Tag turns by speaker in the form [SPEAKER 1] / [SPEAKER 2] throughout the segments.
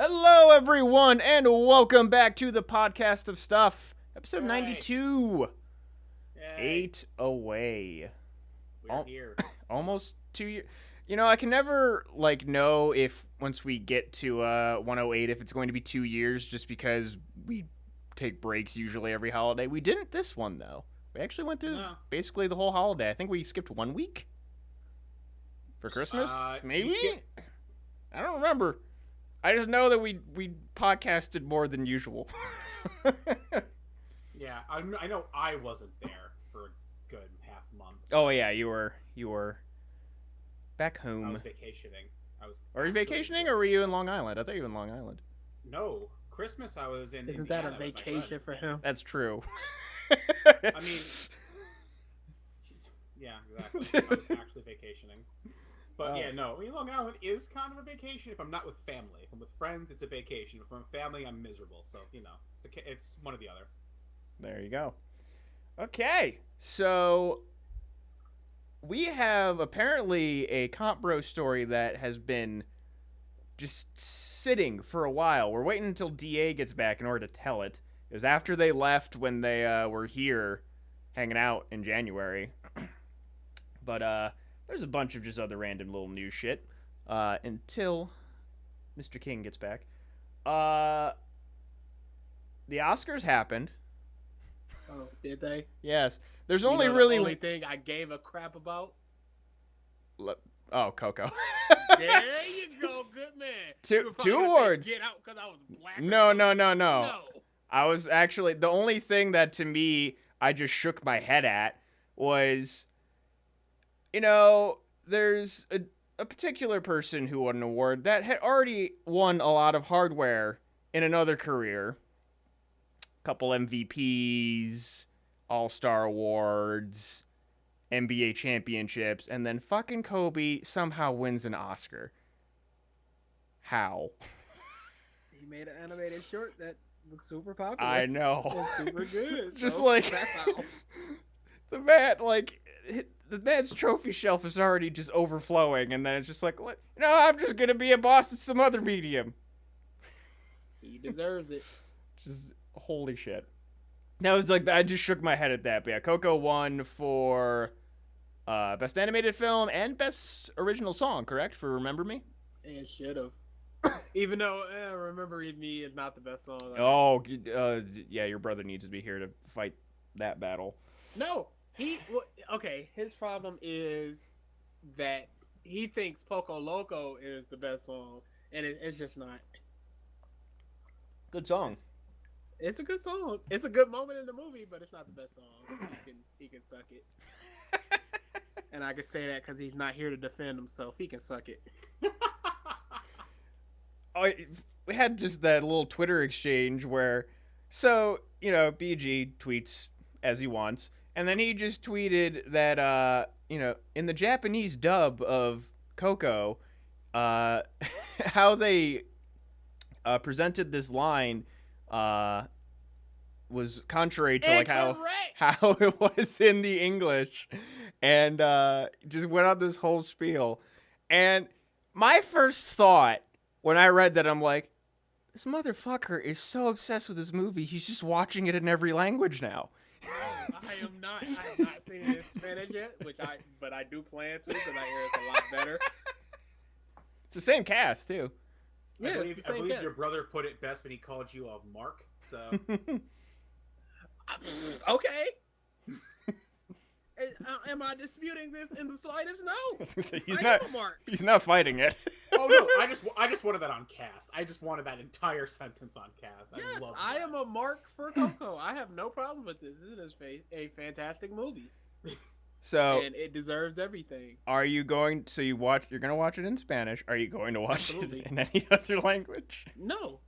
[SPEAKER 1] Hello, everyone, and welcome back to the Podcast of Stuff, episode 92.
[SPEAKER 2] Yay.
[SPEAKER 1] 8 away.
[SPEAKER 2] We're here.
[SPEAKER 1] Almost 2 years. You know, I can never, know if once we get to 108, if it's going to be 2 years, just because we take breaks usually every holiday. We didn't this one, though. We actually went through basically the whole holiday. I think we skipped 1 week for Christmas, maybe? I don't remember. I just know that we podcasted more than usual.
[SPEAKER 2] Yeah, I know I wasn't there for a good half month.
[SPEAKER 1] So. Oh yeah, you were back home.
[SPEAKER 2] I was vacationing.
[SPEAKER 1] Are you vacationing, or were you in Long Island? I thought you were in Long Island.
[SPEAKER 2] No, Christmas I was in.
[SPEAKER 3] Isn't
[SPEAKER 2] Indiana
[SPEAKER 3] that a vacation for him?
[SPEAKER 1] That's true.
[SPEAKER 2] I mean, yeah, exactly. I was actually vacationing. But yeah, no. I mean, Long Island is kind of a vacation if I'm not with family. If I'm with friends, it's a vacation. If I'm with family, I'm miserable. So it's one or the other.
[SPEAKER 1] There you go. Okay, so we have apparently a Comp Bro story that has been just sitting for a while. We're waiting until DA gets back in order to tell it. It was after they left when they were here hanging out in January. But there's a bunch of just other random little news shit until Mr. King gets back. The Oscars happened.
[SPEAKER 3] Oh, did they?
[SPEAKER 1] Yes. There's
[SPEAKER 3] the only thing I gave a crap about.
[SPEAKER 1] Oh, Coco.
[SPEAKER 3] There you go, good man.
[SPEAKER 1] Two awards.
[SPEAKER 3] Get out because I was black.
[SPEAKER 1] No. I was actually the only thing that to me I just shook my head at was, there's a particular person who won an award that had already won a lot of hardware in another career. Couple MVPs, All-Star Awards, NBA championships, and then fucking Kobe somehow wins an Oscar. How?
[SPEAKER 3] He made an animated short that was super popular.
[SPEAKER 1] I know.
[SPEAKER 3] It's super good.
[SPEAKER 1] Just
[SPEAKER 3] so
[SPEAKER 1] like
[SPEAKER 3] that's how.
[SPEAKER 1] the man's trophy shelf is already just overflowing, and then it's just like, I'm just gonna be a boss at some other medium.
[SPEAKER 3] He deserves it.
[SPEAKER 1] Just holy shit. That was I just shook my head at that. But yeah, Coco won for Best Animated Film and Best Original Song, correct? For Remember Me?
[SPEAKER 3] And should have. Even though Remember Me is not the best song.
[SPEAKER 1] Yeah, your brother needs to be here to fight that battle.
[SPEAKER 3] No, his problem is that he thinks Poco Loco is the best song, and it's just not.
[SPEAKER 1] Good song.
[SPEAKER 3] It's a good song. It's a good moment in the movie, but it's not the best song. He can suck it. And I can say that because he's not here to defend himself. He can suck it.
[SPEAKER 1] We had just that little Twitter exchange where, BG tweets as he wants, and then he just tweeted that, in the Japanese dub of Coco, how they presented this line was contrary to how it was in the English, and just went on this whole spiel. And my first thought when I read that, I'm like, this motherfucker is so obsessed with this movie, he's just watching it in every language now.
[SPEAKER 3] I have not seen it in Spanish yet, but I do plan to because I hear it's a lot better.
[SPEAKER 1] It's the same cast too.
[SPEAKER 2] Yeah, I believe your brother put it best when he called you a mark. So
[SPEAKER 3] okay. Am I disputing this in the slightest? No.
[SPEAKER 1] Am a mark. He's not fighting it.
[SPEAKER 2] Oh no! I just wanted that on cast. I just wanted that entire sentence on cast.
[SPEAKER 3] Yes, I am a mark for Coco. I have no problem with this. This is a fantastic movie.
[SPEAKER 1] So
[SPEAKER 3] and it deserves everything.
[SPEAKER 1] Are you going? So you're gonna watch it in Spanish? Are you going to watch it in any other language?
[SPEAKER 3] No.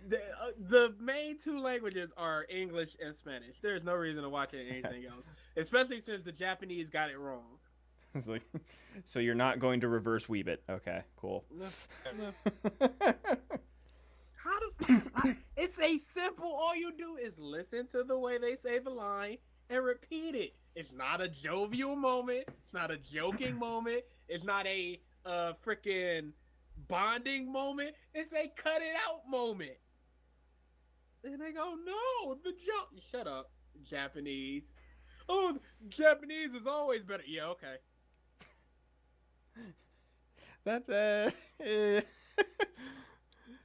[SPEAKER 3] The main two languages are English and Spanish. There's no reason to watch it in anything else, especially since the Japanese got it wrong.
[SPEAKER 1] It's like, so you're not going to reverse weeb it? Okay, cool.
[SPEAKER 3] No. It's a simple. All you do is listen to the way they say the line and repeat it. It's not a jovial moment. It's not a joking moment. It's not a freaking bonding moment. It's a cut it out moment. And they go, no, the joke. Shut up, Japanese. Oh, Japanese is always better. Yeah, okay.
[SPEAKER 1] That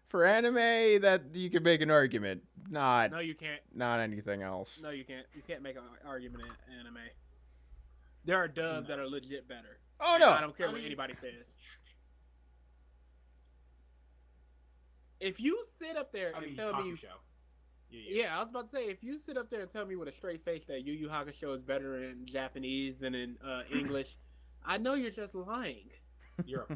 [SPEAKER 1] for anime, that you can make an argument. Not
[SPEAKER 3] No, you can't.
[SPEAKER 1] not anything else.
[SPEAKER 3] No, you can't. You can't make an argument in anime. There are dubs that are legit better.
[SPEAKER 1] Oh
[SPEAKER 3] And
[SPEAKER 1] no.
[SPEAKER 3] I don't care
[SPEAKER 2] I
[SPEAKER 3] what
[SPEAKER 2] mean-
[SPEAKER 3] anybody says. If you sit up there
[SPEAKER 2] I
[SPEAKER 3] and
[SPEAKER 2] mean,
[SPEAKER 3] tell me,
[SPEAKER 2] Hakusho.
[SPEAKER 3] yeah, I was about to say, if you sit up there and tell me with a straight face that Yu Yu Hakusho is better in Japanese than in English, I know you're just lying.
[SPEAKER 2] You're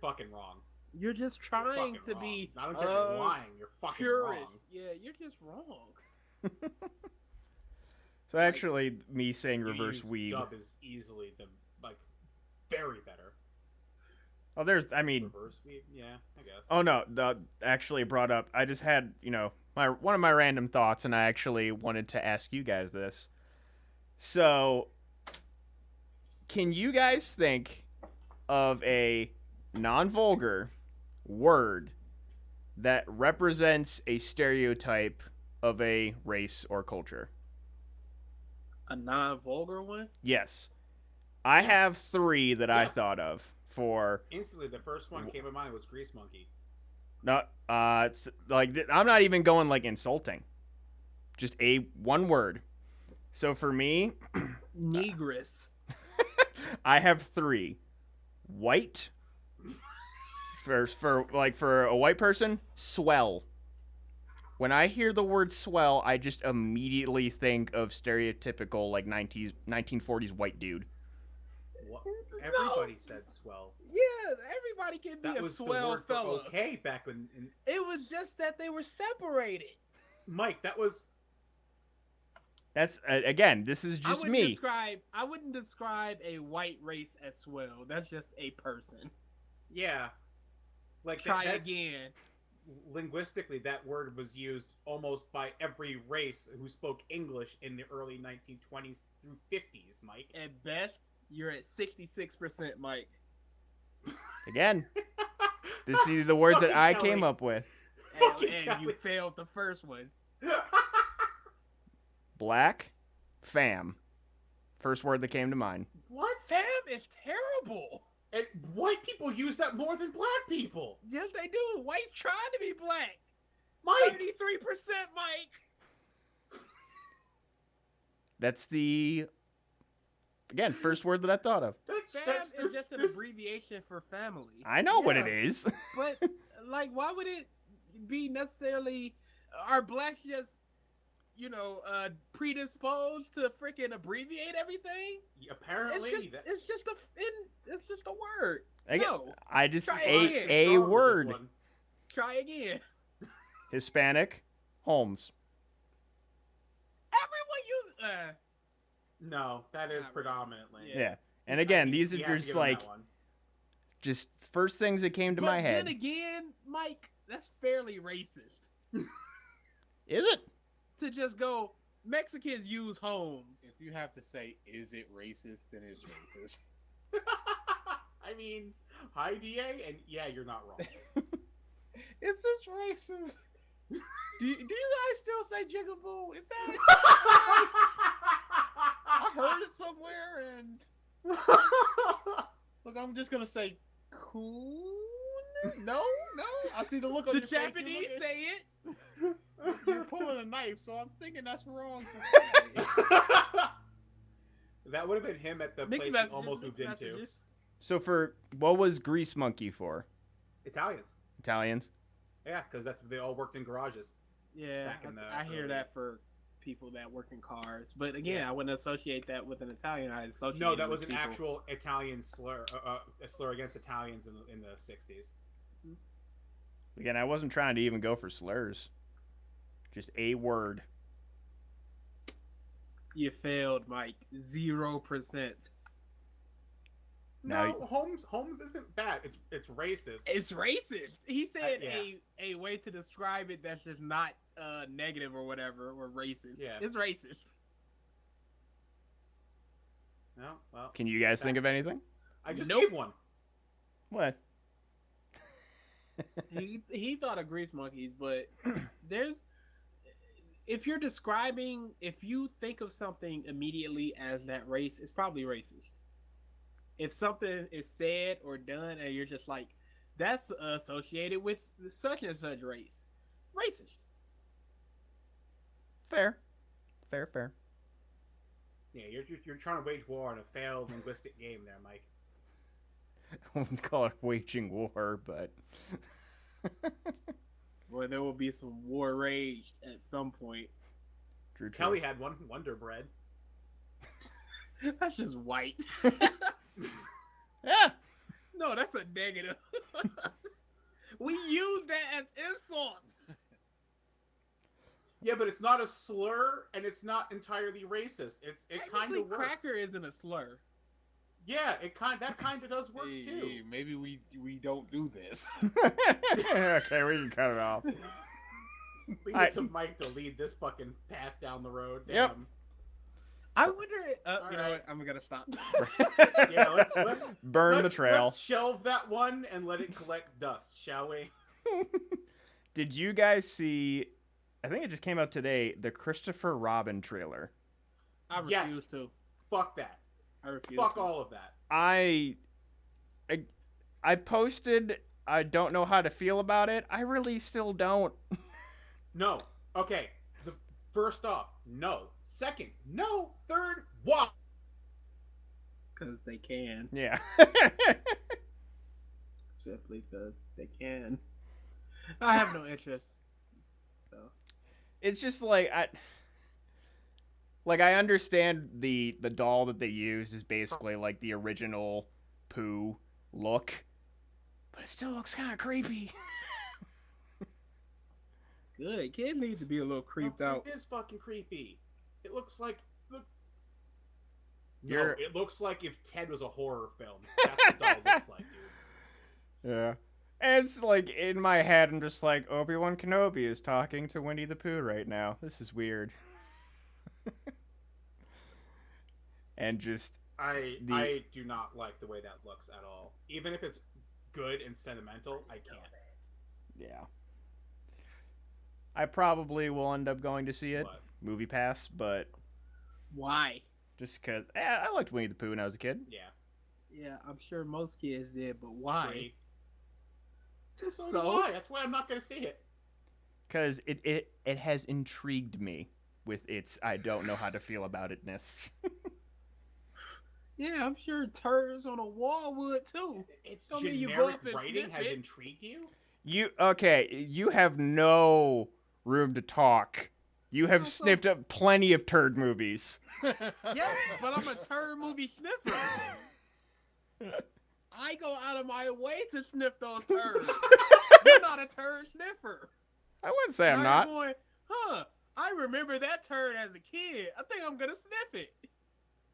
[SPEAKER 2] fucking wrong.
[SPEAKER 3] You're just
[SPEAKER 2] You're
[SPEAKER 3] trying
[SPEAKER 2] fucking
[SPEAKER 3] to
[SPEAKER 2] wrong.
[SPEAKER 3] be
[SPEAKER 2] I don't care if you're lying. You're fucking
[SPEAKER 3] purist.
[SPEAKER 2] wrong.
[SPEAKER 3] Yeah, you're just wrong.
[SPEAKER 1] So actually, me saying
[SPEAKER 2] Yu
[SPEAKER 1] reverse
[SPEAKER 2] Yu's
[SPEAKER 1] weeb.
[SPEAKER 2] dub is easily the very better.
[SPEAKER 1] Oh, I mean,
[SPEAKER 2] Reverse weeb, yeah, I guess.
[SPEAKER 1] oh no, actually brought up. I just had, one of my random thoughts, and I actually wanted to ask you guys this. So, can you guys think of a non-vulgar word that represents a stereotype of a race or culture?
[SPEAKER 3] A non-vulgar one?
[SPEAKER 1] Yes. I have 3 that I
[SPEAKER 2] Yes.
[SPEAKER 1] thought of for
[SPEAKER 2] Instantly, the first one came to mind was Grease Monkey.
[SPEAKER 1] not it's like I'm not even going like insulting. Just one word. So for me,
[SPEAKER 3] Negress.
[SPEAKER 1] I have 3. White. For a white person, swell. When I hear the word swell, I just immediately think of stereotypical like 1940s white dude.
[SPEAKER 2] What? Everybody said swell.
[SPEAKER 3] Yeah, everybody can be
[SPEAKER 2] That
[SPEAKER 3] a
[SPEAKER 2] was the
[SPEAKER 3] swell
[SPEAKER 2] word for
[SPEAKER 3] fella.
[SPEAKER 2] okay back when.
[SPEAKER 3] It was just that they were separated.
[SPEAKER 2] Mike, that was.
[SPEAKER 1] That's again, this is
[SPEAKER 3] I
[SPEAKER 1] just
[SPEAKER 3] wouldn't
[SPEAKER 1] me.
[SPEAKER 3] describe a white race as swell. That's just a person.
[SPEAKER 2] Yeah. Like
[SPEAKER 3] Try
[SPEAKER 2] that's,
[SPEAKER 3] again.
[SPEAKER 2] Linguistically, that word was used almost by every race who spoke English in the early 1920s through 50s, Mike.
[SPEAKER 3] At best, you're at 66%, Mike.
[SPEAKER 1] Again, this is the words that
[SPEAKER 2] Fucking
[SPEAKER 1] I
[SPEAKER 2] Kelly.
[SPEAKER 1] came up with.
[SPEAKER 2] Fucking
[SPEAKER 3] And you
[SPEAKER 2] Kelly.
[SPEAKER 3] failed the first one.
[SPEAKER 1] Black, fam. First word that came to mind.
[SPEAKER 2] What?
[SPEAKER 3] Fam is terrible.
[SPEAKER 2] And white people use that more than black people.
[SPEAKER 3] Yes, they do. White's trying to be black.
[SPEAKER 2] Mike!
[SPEAKER 3] 33%, Mike.
[SPEAKER 1] That's the again first word that I thought of.
[SPEAKER 3] Fam is just an abbreviation for family.
[SPEAKER 1] I know what
[SPEAKER 2] Yeah.
[SPEAKER 1] it is.
[SPEAKER 3] But, like, why would it be necessarily... Are blacks just, predisposed to freaking abbreviate everything?
[SPEAKER 2] Apparently,
[SPEAKER 3] It's just a word.
[SPEAKER 1] Again,
[SPEAKER 3] No.
[SPEAKER 1] I just
[SPEAKER 3] Try
[SPEAKER 1] a
[SPEAKER 3] again.
[SPEAKER 1] a
[SPEAKER 2] Strong with this
[SPEAKER 1] word.
[SPEAKER 2] one.
[SPEAKER 3] Try again.
[SPEAKER 1] Hispanic, Holmes.
[SPEAKER 3] Everyone uses...
[SPEAKER 2] No, that is
[SPEAKER 3] Not really.
[SPEAKER 2] predominantly.
[SPEAKER 1] Yeah. And
[SPEAKER 2] He's
[SPEAKER 1] again,
[SPEAKER 2] not-
[SPEAKER 1] these
[SPEAKER 2] you
[SPEAKER 1] are
[SPEAKER 2] have to
[SPEAKER 1] just
[SPEAKER 2] give him that
[SPEAKER 1] like
[SPEAKER 2] one.
[SPEAKER 1] just first things that came to my head.
[SPEAKER 3] Then again, Mike, that's fairly racist.
[SPEAKER 1] Is it?
[SPEAKER 3] To just go, Mexicans use homes.
[SPEAKER 4] If you have to say, is it racist, then it's racist.
[SPEAKER 2] I mean, hi DA, and yeah, you're not wrong.
[SPEAKER 4] It's just racist. Do you guys still say jigaboo? Is that? I heard it somewhere, and look, I'm just gonna say cool. No. I see the look on
[SPEAKER 3] The
[SPEAKER 4] your face. You're
[SPEAKER 3] Japanese
[SPEAKER 4] looking-
[SPEAKER 3] say it.
[SPEAKER 4] You're pulling a knife, so I'm thinking that's wrong.
[SPEAKER 2] That would have been him at the
[SPEAKER 3] Mickey
[SPEAKER 2] place
[SPEAKER 3] messages,
[SPEAKER 2] he almost
[SPEAKER 3] Mickey
[SPEAKER 2] moved into.
[SPEAKER 3] messages.
[SPEAKER 1] So for what was Grease Monkey for?
[SPEAKER 2] Italians.
[SPEAKER 1] Italians?
[SPEAKER 2] Yeah, because they all worked in garages.
[SPEAKER 3] Yeah,
[SPEAKER 2] Back in the
[SPEAKER 3] I hear
[SPEAKER 2] early-
[SPEAKER 3] that for people that work in cars. But again,
[SPEAKER 2] Yeah.
[SPEAKER 3] I wouldn't associate that with an Italian. I associate
[SPEAKER 2] No,
[SPEAKER 3] it
[SPEAKER 2] that
[SPEAKER 3] with
[SPEAKER 2] was an
[SPEAKER 3] people.
[SPEAKER 2] actual Italian slur, a slur against Italians in the 60s.
[SPEAKER 1] Again, I wasn't trying to even go for slurs. Just a word.
[SPEAKER 3] You failed, Mike. 0%.
[SPEAKER 1] Now
[SPEAKER 2] No, Holmes isn't bad. It's racist.
[SPEAKER 3] It's racist. He said
[SPEAKER 2] yeah.
[SPEAKER 3] a way to describe it that's just not negative or whatever or racist.
[SPEAKER 2] Yeah.
[SPEAKER 3] It's racist.
[SPEAKER 2] No, well,
[SPEAKER 1] Can you guys think of anything?
[SPEAKER 2] I just
[SPEAKER 3] Nope.
[SPEAKER 2] gave one.
[SPEAKER 1] What?
[SPEAKER 3] He thought of Grease Monkeys, but there's if you think of something immediately as that race, it's probably racist. If something is said or done and you're just like, that's associated with such and such race, racist.
[SPEAKER 1] Fair.
[SPEAKER 2] Yeah, you're trying to wage war on a failed linguistic game there, Mike.
[SPEAKER 1] I wouldn't call it waging war, but
[SPEAKER 3] Boy, there will be some war rage at some point.
[SPEAKER 1] True.
[SPEAKER 2] Kelly had one Wonder Bread.
[SPEAKER 3] That's just white.
[SPEAKER 1] Yeah.
[SPEAKER 3] No, that's a negative. We use that as insults.
[SPEAKER 2] Yeah, but it's not a slur, and it's not entirely racist. It kind
[SPEAKER 3] Technically,
[SPEAKER 2] of works.
[SPEAKER 3] cracker isn't a slur.
[SPEAKER 2] Yeah, that kind of does work
[SPEAKER 4] Hey,
[SPEAKER 2] too.
[SPEAKER 4] maybe we don't do this.
[SPEAKER 1] Okay, we can cut it off.
[SPEAKER 2] Leave it to Mike to lead this fucking path down the road.
[SPEAKER 1] Yep.
[SPEAKER 2] Damn.
[SPEAKER 3] I wonder. You know
[SPEAKER 2] right.
[SPEAKER 3] what? I'm gonna stop.
[SPEAKER 2] Yeah, let's
[SPEAKER 1] burn the trail.
[SPEAKER 2] Let's shelve that one and let it collect dust, shall we?
[SPEAKER 1] Did you guys see? I think it just came out today. The Christopher Robin trailer.
[SPEAKER 3] I
[SPEAKER 2] Yes.
[SPEAKER 3] refuse to.
[SPEAKER 2] Fuck that.
[SPEAKER 3] I refuse.
[SPEAKER 2] Fuck
[SPEAKER 3] to.
[SPEAKER 2] all of that.
[SPEAKER 1] I posted. I don't know how to feel about it. I really still don't.
[SPEAKER 2] No. Okay. First off, no. Second, no. Third, why?
[SPEAKER 3] Because they can.
[SPEAKER 1] Yeah.
[SPEAKER 3] Simply because they can. I have no interest. So.
[SPEAKER 1] It's just like I understand the doll that they used is basically like the original Pooh look, but it still looks kind of creepy.
[SPEAKER 3] Good. Kid needs to be a little creeped out.
[SPEAKER 2] It is fucking creepy. It looks like
[SPEAKER 1] You're-
[SPEAKER 2] No, it looks like if Ted was a horror film. That's what doll looks like, dude.
[SPEAKER 1] Yeah. And it's like in my head, I'm just like, Obi-Wan Kenobi is talking to Winnie the Pooh right now. This is weird. And just
[SPEAKER 2] I do not like the way that looks at all. Even if it's good and sentimental, I can't.
[SPEAKER 1] yeah. I probably will end up going to see it,
[SPEAKER 2] But,
[SPEAKER 1] Movie Pass, but
[SPEAKER 3] Why?
[SPEAKER 1] just because I liked Winnie the Pooh when I was a kid.
[SPEAKER 2] yeah.
[SPEAKER 3] Yeah, I'm sure most kids did, but why?
[SPEAKER 2] Great. So,
[SPEAKER 3] So?
[SPEAKER 2] do I. That's why I'm not going to see it.
[SPEAKER 1] Because it has intrigued me with its I don't know how to feel about itness.
[SPEAKER 3] Yeah, I'm sure turds on a wall would too.
[SPEAKER 2] It's
[SPEAKER 3] Don't mean you go
[SPEAKER 2] generic
[SPEAKER 3] up and
[SPEAKER 2] writing
[SPEAKER 3] sniff
[SPEAKER 2] has
[SPEAKER 3] it.
[SPEAKER 2] intrigued you?
[SPEAKER 1] You have no room to talk. You have
[SPEAKER 3] Also-
[SPEAKER 1] sniffed up plenty of turd movies.
[SPEAKER 3] Yes, but I'm a turd movie sniffer. I go out of my way to sniff those turds. You're not a turd sniffer.
[SPEAKER 1] I wouldn't say I'm
[SPEAKER 3] Now
[SPEAKER 1] not.
[SPEAKER 3] you're going, huh? I remember that turd as a kid. I think I'm gonna sniff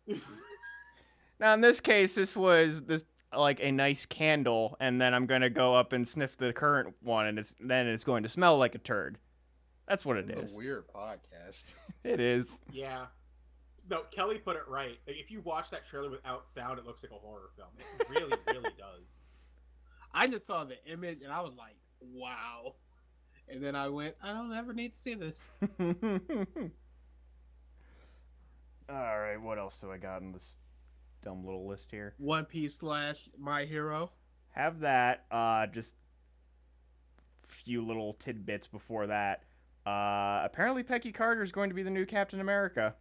[SPEAKER 3] it.
[SPEAKER 1] Now in this case, this was like a nice candle, and then I'm gonna go up and sniff the current one, and it's going to smell like a turd. That's what it
[SPEAKER 4] It's
[SPEAKER 1] is.
[SPEAKER 4] a weird podcast.
[SPEAKER 1] It is.
[SPEAKER 2] Yeah. No, Kelly put it right. Like, if you watch that trailer without sound, it looks like a horror film. It really, really does.
[SPEAKER 3] I just saw the image and I was like, wow. And then I went, I don't ever need to see this.
[SPEAKER 1] All right, what else do I got in this dumb little list here?
[SPEAKER 3] One Piece / My Hero.
[SPEAKER 1] Have that. Just few little tidbits before that. Apparently, Peggy Carter is going to be the new Captain America.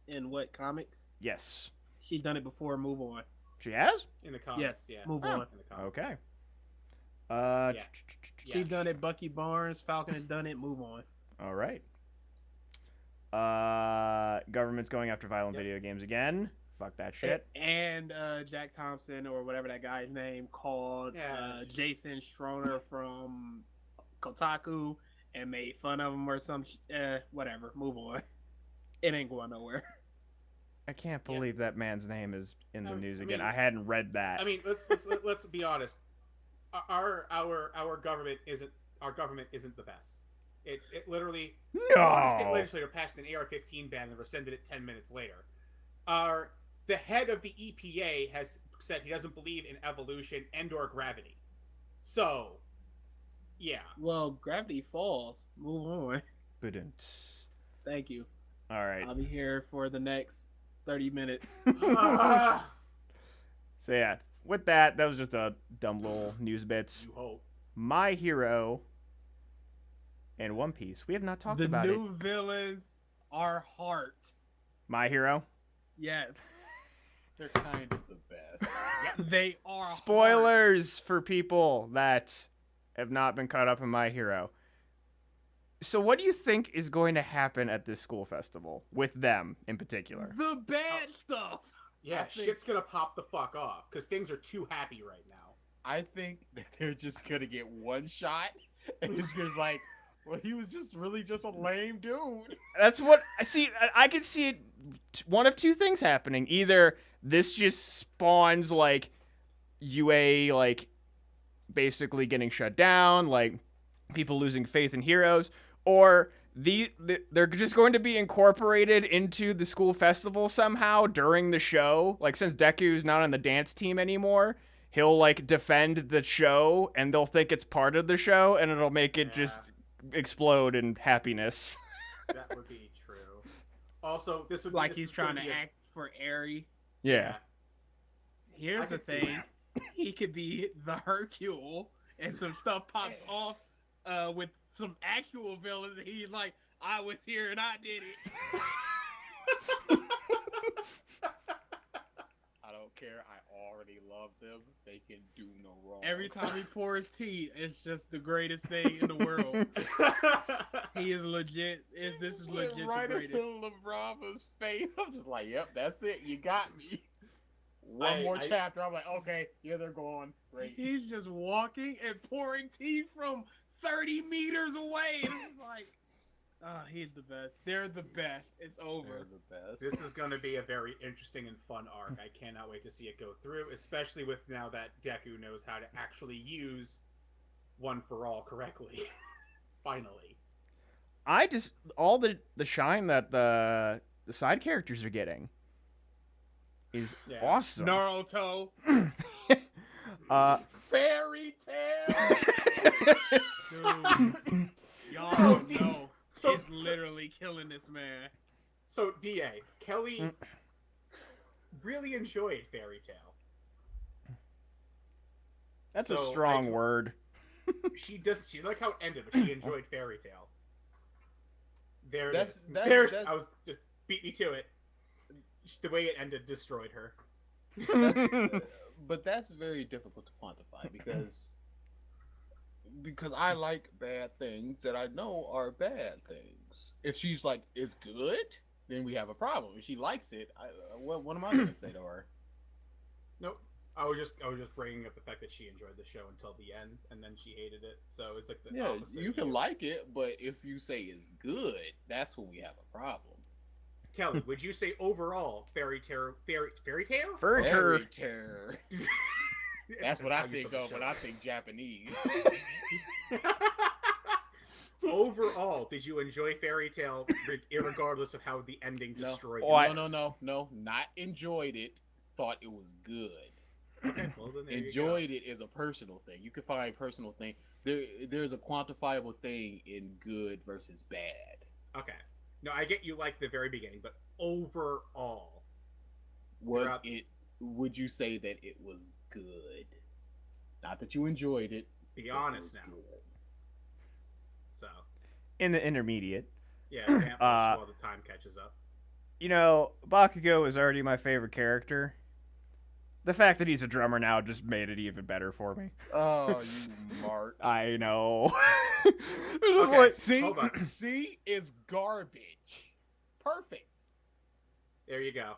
[SPEAKER 3] In what comics?
[SPEAKER 1] Yes,
[SPEAKER 3] She's done it before. Move on.
[SPEAKER 1] she has.
[SPEAKER 2] In the comics,
[SPEAKER 3] Yes.
[SPEAKER 2] yeah.
[SPEAKER 3] Move
[SPEAKER 1] Oh.
[SPEAKER 3] on.
[SPEAKER 2] In the comics.
[SPEAKER 1] Okay.
[SPEAKER 2] Yeah.
[SPEAKER 3] She's
[SPEAKER 2] Yes.
[SPEAKER 3] done it. Bucky Barnes. Falcon has done it. Move on.
[SPEAKER 1] All right. Government's going after violent
[SPEAKER 2] Yep.
[SPEAKER 1] video games again. Fuck that shit.
[SPEAKER 3] And Jack Thompson or whatever that guy's name called
[SPEAKER 2] Yeah.
[SPEAKER 3] Jason Schroeder from Kotaku and made fun of him or some whatever. Move on. It ain't going nowhere.
[SPEAKER 1] I can't believe that man's name is in the news
[SPEAKER 2] I
[SPEAKER 1] again.
[SPEAKER 2] mean-
[SPEAKER 1] I hadn't read that.
[SPEAKER 2] I mean, let's be honest. Our government isn't the best. It literally the state
[SPEAKER 1] no.
[SPEAKER 2] legislature passed an AR-15 ban and rescinded it 10 minutes later. The head of the EPA has said he doesn't believe in evolution and/or gravity. So, yeah.
[SPEAKER 3] Well, Gravity Falls. Move on.
[SPEAKER 1] But
[SPEAKER 3] Thank you.
[SPEAKER 1] all right.
[SPEAKER 3] I'll be here for the next 30 minutes.
[SPEAKER 2] Ah,
[SPEAKER 1] So yeah, with that was just a dumb little news bits.
[SPEAKER 2] you hope.
[SPEAKER 1] My Hero and One Piece. We have not talked
[SPEAKER 3] The
[SPEAKER 1] about it.
[SPEAKER 3] new villains are heart.
[SPEAKER 1] My Hero.
[SPEAKER 3] Yes.
[SPEAKER 4] They're kind of the best.
[SPEAKER 3] They are heart.
[SPEAKER 1] Spoilers for people that have not been caught up in My Hero. So what do you think is going to happen at this school festival with them in particular?
[SPEAKER 3] The bad stuff.
[SPEAKER 2] Yeah,
[SPEAKER 4] I think-
[SPEAKER 2] shit's gonna pop the fuck off because things are too happy right now.
[SPEAKER 4] I think that they're just gonna get one shot, and it's gonna be like, well, he was just really just a lame dude.
[SPEAKER 1] That's what I see. I can see it. One of two things happening: either this just spawns like UA, like basically getting shut down, like people losing faith in heroes, or they're just going to be incorporated into the school festival somehow during the show. Like since Deku's not on the dance team anymore, he'll like defend the show, and they'll think it's part of the show, and it'll make it just explode in happiness.
[SPEAKER 2] That would be true. Also, this would
[SPEAKER 3] Like
[SPEAKER 2] this
[SPEAKER 3] he's
[SPEAKER 2] is gonna
[SPEAKER 3] trying to
[SPEAKER 2] be a-
[SPEAKER 3] act for Airy.
[SPEAKER 1] Yeah.
[SPEAKER 3] Here's
[SPEAKER 2] I
[SPEAKER 3] the
[SPEAKER 2] could see
[SPEAKER 3] thing. He could be the Hercule and some stuff pops off with some actual villains and he's like, I was here and I did it.
[SPEAKER 4] I don't care. I already love them. They can do no wrong.
[SPEAKER 3] Every time he pours tea, it's just the greatest thing in the world. He is legit. This is
[SPEAKER 4] Went
[SPEAKER 3] legit
[SPEAKER 4] right
[SPEAKER 3] the greatest.
[SPEAKER 4] into LeBron's face. I'm just like, yep, that's it. You got me. One
[SPEAKER 2] I-
[SPEAKER 4] more
[SPEAKER 2] I-
[SPEAKER 4] chapter. I'm like, okay, yeah, they're gone. Great.
[SPEAKER 3] He's just walking and pouring tea from 30 meters away. And it's like, he's the best. They're the best. It's over.
[SPEAKER 4] They're the best.
[SPEAKER 2] This is going to be a very interesting and fun arc. I cannot wait to see it go through, especially with now that Deku knows how to actually use One for All correctly. Finally.
[SPEAKER 1] I just all the shine that the side characters are getting is
[SPEAKER 2] Yeah.
[SPEAKER 1] awesome.
[SPEAKER 3] Naruto.
[SPEAKER 4] Fairy tale.
[SPEAKER 3] Dude. Y'all
[SPEAKER 2] Oh,
[SPEAKER 3] don't know.
[SPEAKER 2] so-
[SPEAKER 3] It's literally killing this man.
[SPEAKER 2] So, DA, Kelly really enjoyed Fairy Tale.
[SPEAKER 1] That's a
[SPEAKER 2] So,
[SPEAKER 1] strong word.
[SPEAKER 2] She liked how it ended, but she enjoyed Fairy Tale. There it
[SPEAKER 4] That's-
[SPEAKER 2] is.
[SPEAKER 4] that's-
[SPEAKER 2] There's,
[SPEAKER 4] that's-
[SPEAKER 2] I was just beat me to it. The way it ended destroyed her.
[SPEAKER 4] But that's very difficult to quantify because I like bad things that I know are bad things. If she's like, it's good, then we have a problem. If she likes it, what am I going to say to her?
[SPEAKER 2] Nope. I was just bringing up the fact that she enjoyed the show until the end, and then she hated it. So it's like the
[SPEAKER 4] Yeah,
[SPEAKER 2] opposite.
[SPEAKER 4] you
[SPEAKER 2] of
[SPEAKER 4] can like it, but if you say it's good, that's when we have a problem.
[SPEAKER 2] Kelly, would you say overall Fairy Tale?
[SPEAKER 1] Furter.
[SPEAKER 4] Fairy tale. That's what I
[SPEAKER 2] how you
[SPEAKER 4] think
[SPEAKER 2] said the
[SPEAKER 4] of when
[SPEAKER 2] show.
[SPEAKER 4] I think Japanese.
[SPEAKER 2] Overall, did you enjoy Fairy Tale, regardless of how the ending
[SPEAKER 4] No.
[SPEAKER 2] destroyed
[SPEAKER 1] Oh,
[SPEAKER 2] it?
[SPEAKER 4] No, not enjoyed it. Thought it was good.
[SPEAKER 2] Okay, well, then there you go.
[SPEAKER 4] Enjoyed it is a personal thing. You can find personal thing. There's a quantifiable thing in good versus bad.
[SPEAKER 2] Okay. No, I get you like the very beginning, but overall,
[SPEAKER 4] Was
[SPEAKER 2] Throughout-
[SPEAKER 4] it? Would you say that it was good? Not that you enjoyed it.
[SPEAKER 2] be
[SPEAKER 4] but it
[SPEAKER 2] honest
[SPEAKER 4] was
[SPEAKER 2] now.
[SPEAKER 4] good.
[SPEAKER 2] So,
[SPEAKER 1] In the intermediate.
[SPEAKER 2] yeah, can't while the time catches up.
[SPEAKER 1] You know, Bakugo is already my favorite character. The fact that he's a drummer now just made it even better for me.
[SPEAKER 4] Oh, you mark.
[SPEAKER 1] I know. It's just
[SPEAKER 2] Okay.
[SPEAKER 1] like,
[SPEAKER 4] See,
[SPEAKER 2] Hold on.
[SPEAKER 4] see, it's garbage. Perfect.
[SPEAKER 2] There you go.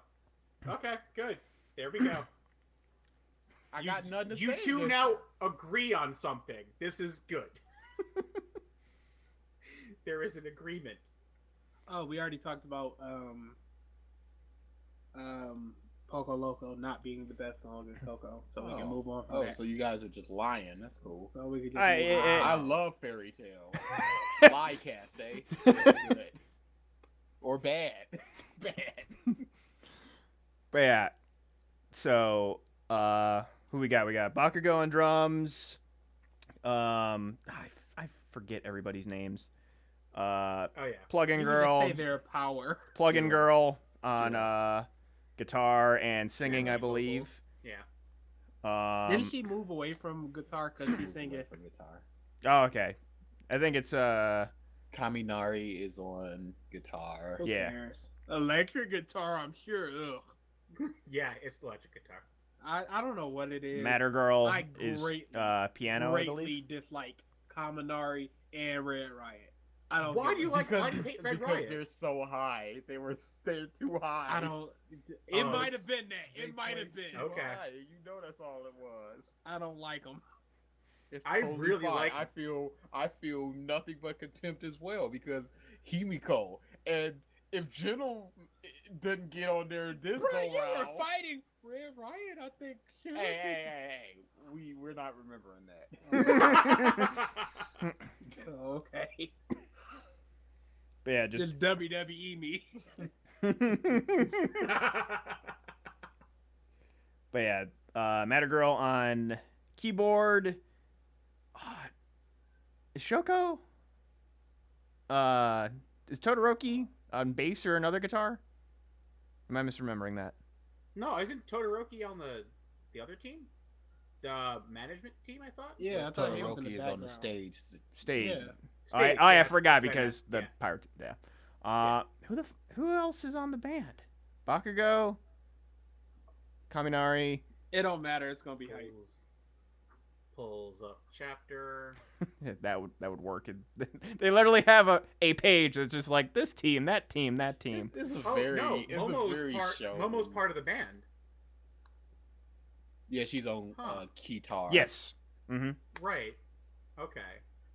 [SPEAKER 2] Okay, good. There we go.
[SPEAKER 4] I got nothing to say.
[SPEAKER 2] You
[SPEAKER 4] to
[SPEAKER 2] two
[SPEAKER 4] this.
[SPEAKER 2] now agree on something. This is good. There is an agreement.
[SPEAKER 3] Oh, we already talked about Poco Loco not being the best song in Coco, so we can move on from
[SPEAKER 4] Oh,
[SPEAKER 3] that.
[SPEAKER 4] so you guys are just lying. That's cool.
[SPEAKER 3] So we can just
[SPEAKER 1] I-
[SPEAKER 3] move on.
[SPEAKER 4] I love Fairy Tale. Liecast, eh? Good. Or bad. Bad.
[SPEAKER 1] but yeah. So, who we got? We got Bakugo on drums. I forget everybody's names.
[SPEAKER 2] Oh yeah.
[SPEAKER 1] Plug-in
[SPEAKER 3] You need to
[SPEAKER 1] girl,
[SPEAKER 3] say their power.
[SPEAKER 1] plug-in
[SPEAKER 4] Kira.
[SPEAKER 1] girl on guitar and singing,
[SPEAKER 2] Yeah,
[SPEAKER 1] I
[SPEAKER 2] like
[SPEAKER 1] believe.
[SPEAKER 2] vocals. Yeah.
[SPEAKER 3] Didn't she move away from guitar because she's singing?
[SPEAKER 4] From guitar.
[SPEAKER 1] Oh, okay. I think it's
[SPEAKER 4] Kaminari is on guitar.
[SPEAKER 3] Who
[SPEAKER 1] Yeah.
[SPEAKER 3] cares? Electric guitar, I'm sure. Ugh.
[SPEAKER 2] Yeah, it's electric guitar.
[SPEAKER 3] I don't know what it is.
[SPEAKER 1] Matter Girl
[SPEAKER 3] I
[SPEAKER 1] is
[SPEAKER 3] greatly,
[SPEAKER 1] piano, I believe.
[SPEAKER 3] Greatly dislike Kaminari and Red Riot. I don't.
[SPEAKER 2] Why
[SPEAKER 3] get
[SPEAKER 2] do you
[SPEAKER 3] it.
[SPEAKER 2] like? Why do you hate Red
[SPEAKER 4] because
[SPEAKER 2] Riot?
[SPEAKER 4] they're so high. They were staying too high.
[SPEAKER 3] I don't. It
[SPEAKER 2] Oh.
[SPEAKER 3] might have been that.
[SPEAKER 4] They
[SPEAKER 3] It might have
[SPEAKER 4] placed
[SPEAKER 3] been.
[SPEAKER 4] too
[SPEAKER 2] Okay.
[SPEAKER 4] high. You know that's all it was.
[SPEAKER 3] I don't like them.
[SPEAKER 4] It's
[SPEAKER 2] I
[SPEAKER 4] totally
[SPEAKER 2] really
[SPEAKER 4] fine.
[SPEAKER 2] like-
[SPEAKER 4] I feel nothing but contempt as well because Himiko and if Geno doesn't get on there this
[SPEAKER 3] Right,
[SPEAKER 4] go
[SPEAKER 3] you were
[SPEAKER 4] round.
[SPEAKER 3] fighting Red Riot. I think.
[SPEAKER 4] Hey! We're not remembering that.
[SPEAKER 3] Okay.
[SPEAKER 1] But yeah, just
[SPEAKER 3] Just WWE me.
[SPEAKER 1] but yeah, Matter Girl on keyboard. Is Shoko? Is Todoroki on bass or another guitar? Am I misremembering that?
[SPEAKER 2] No, isn't Todoroki on the other team? The management team, I thought.
[SPEAKER 3] Yeah, I thought he was in the
[SPEAKER 4] Todoroki is
[SPEAKER 3] background.
[SPEAKER 4] on the stage.
[SPEAKER 1] Stage.
[SPEAKER 3] Yeah.
[SPEAKER 2] Stage,
[SPEAKER 1] I
[SPEAKER 2] yeah,
[SPEAKER 1] forgot
[SPEAKER 2] that's what I
[SPEAKER 1] because the
[SPEAKER 2] meant.
[SPEAKER 1] pirate. Yeah. Who else is on the band? Bakugo, Kaminari.
[SPEAKER 3] It don't matter. It's gonna be hype.
[SPEAKER 2] Pulls up chapter.
[SPEAKER 1] That would work. They literally have a page that's just like this team, that team, that team.
[SPEAKER 4] This is
[SPEAKER 2] Oh
[SPEAKER 4] very,
[SPEAKER 2] no,
[SPEAKER 4] it's a
[SPEAKER 2] Momo's
[SPEAKER 4] very
[SPEAKER 2] part.
[SPEAKER 4] show.
[SPEAKER 2] Momo's part of the band.
[SPEAKER 4] Yeah, she's on
[SPEAKER 2] Huh.
[SPEAKER 4] guitar.
[SPEAKER 1] Yes. Mm-hmm.
[SPEAKER 2] Right. Okay.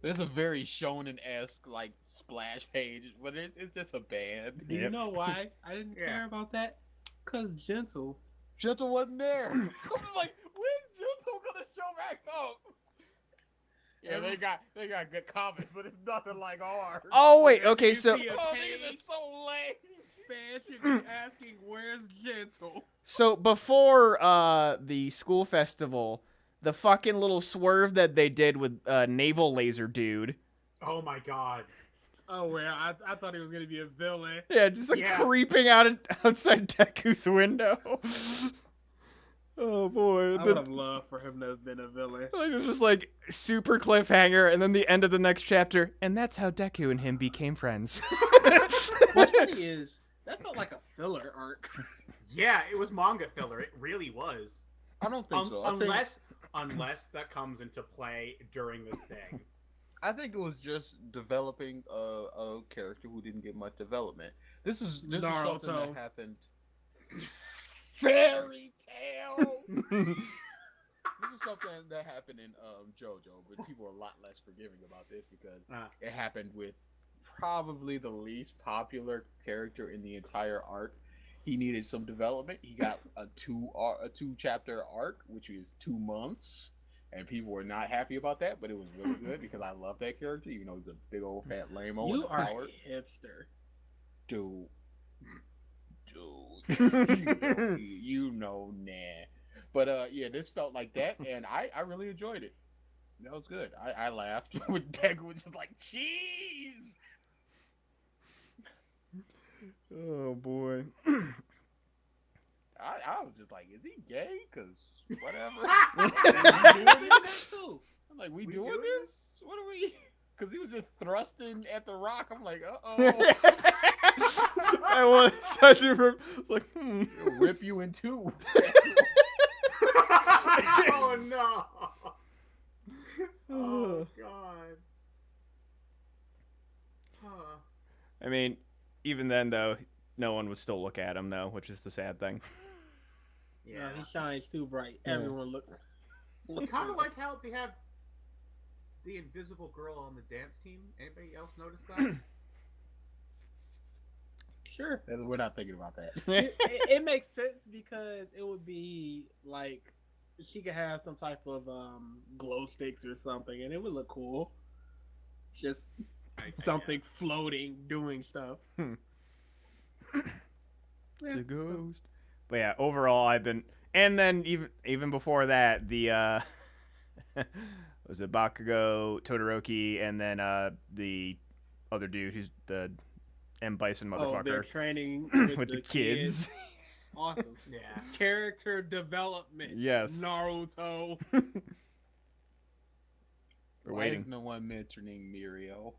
[SPEAKER 4] There's a very shonen-esque like splash page, but it's just a band.
[SPEAKER 3] Do you
[SPEAKER 1] Yep.
[SPEAKER 3] know why I didn't
[SPEAKER 2] Yeah.
[SPEAKER 3] care about that? Cause Gentle.
[SPEAKER 4] Gentle wasn't there. I was like, when's Gentle gonna show back up? Yeah, they got good comments, but it's nothing like ours.
[SPEAKER 1] Oh wait, okay,
[SPEAKER 3] You
[SPEAKER 1] so
[SPEAKER 3] see a
[SPEAKER 4] Oh,
[SPEAKER 3] page,
[SPEAKER 4] these are so lame.
[SPEAKER 3] fans should be asking, "Where's Gentle?"
[SPEAKER 1] so before the school festival, the fucking little swerve that they did with Naval Laser Dude.
[SPEAKER 2] Oh my god.
[SPEAKER 3] Oh well, I thought he was gonna be a villain.
[SPEAKER 1] Yeah, just like
[SPEAKER 2] Yeah.
[SPEAKER 1] creeping outside Deku's window. Oh boy.
[SPEAKER 3] I would have loved for him to have been a villain.
[SPEAKER 1] Like, it was just like super cliffhanger, and then the end of the next chapter, and that's how Deku and him became friends.
[SPEAKER 3] What's funny is that felt like a filler arc.
[SPEAKER 2] Yeah, it was manga filler. It really was.
[SPEAKER 4] I don't think so.
[SPEAKER 2] Unless that comes into play during this thing.
[SPEAKER 4] I think it was just developing a character who didn't get much development. This is something
[SPEAKER 3] Naruto.
[SPEAKER 4] that happened. Fairy tale. This is something that happened in JoJo, but people are a lot less forgiving about this because it happened with probably the least popular character in the entire arc. He needed some development. He got a two chapter arc, which is 2 months, and people were not happy about that. But it was really good because I love that character, even though he's a big old fat lame-o.
[SPEAKER 3] You are
[SPEAKER 4] coward.
[SPEAKER 3] a hipster.
[SPEAKER 4] Dude, you know, nah. But yeah, this felt like that, and I really enjoyed it. That was good. I laughed with Deku was just like cheese.
[SPEAKER 1] Oh boy.
[SPEAKER 4] I was just like, is he gay? Cause whatever.
[SPEAKER 3] You doing that too?
[SPEAKER 4] I'm like, we
[SPEAKER 2] We
[SPEAKER 4] doing
[SPEAKER 2] doing
[SPEAKER 4] this? What are we? Cause he was just thrusting at the rock. I'm like, oh,
[SPEAKER 1] I was such a. It's like,
[SPEAKER 4] it'll rip you in two.
[SPEAKER 2] Oh no. Oh god. Huh.
[SPEAKER 1] I mean, even then though, no one would still look at him though, which is the sad thing.
[SPEAKER 3] Yeah,
[SPEAKER 2] Yeah.
[SPEAKER 3] he shines too bright.
[SPEAKER 1] Yeah.
[SPEAKER 3] Everyone looks.
[SPEAKER 2] Kind of like how they have the invisible girl on the dance team. Anybody else notice that?
[SPEAKER 3] Sure.
[SPEAKER 4] We're not thinking about that.
[SPEAKER 3] It makes sense because it would be like she could have some type of glow sticks or something, and it would look cool. Just something floating, doing stuff.
[SPEAKER 1] It's a ghost. But yeah, overall, I've been, and then even before that, the was it Bakugo, Todoroki, and then the other dude who's the M. Bison
[SPEAKER 3] Oh, they're
[SPEAKER 1] motherfucker
[SPEAKER 3] training
[SPEAKER 1] with the kids.
[SPEAKER 3] Awesome.
[SPEAKER 2] Yeah.
[SPEAKER 3] Character development.
[SPEAKER 1] Yes.
[SPEAKER 3] Naruto.
[SPEAKER 1] We're
[SPEAKER 4] Why
[SPEAKER 1] waiting.
[SPEAKER 4] is no one mentioning Mirio?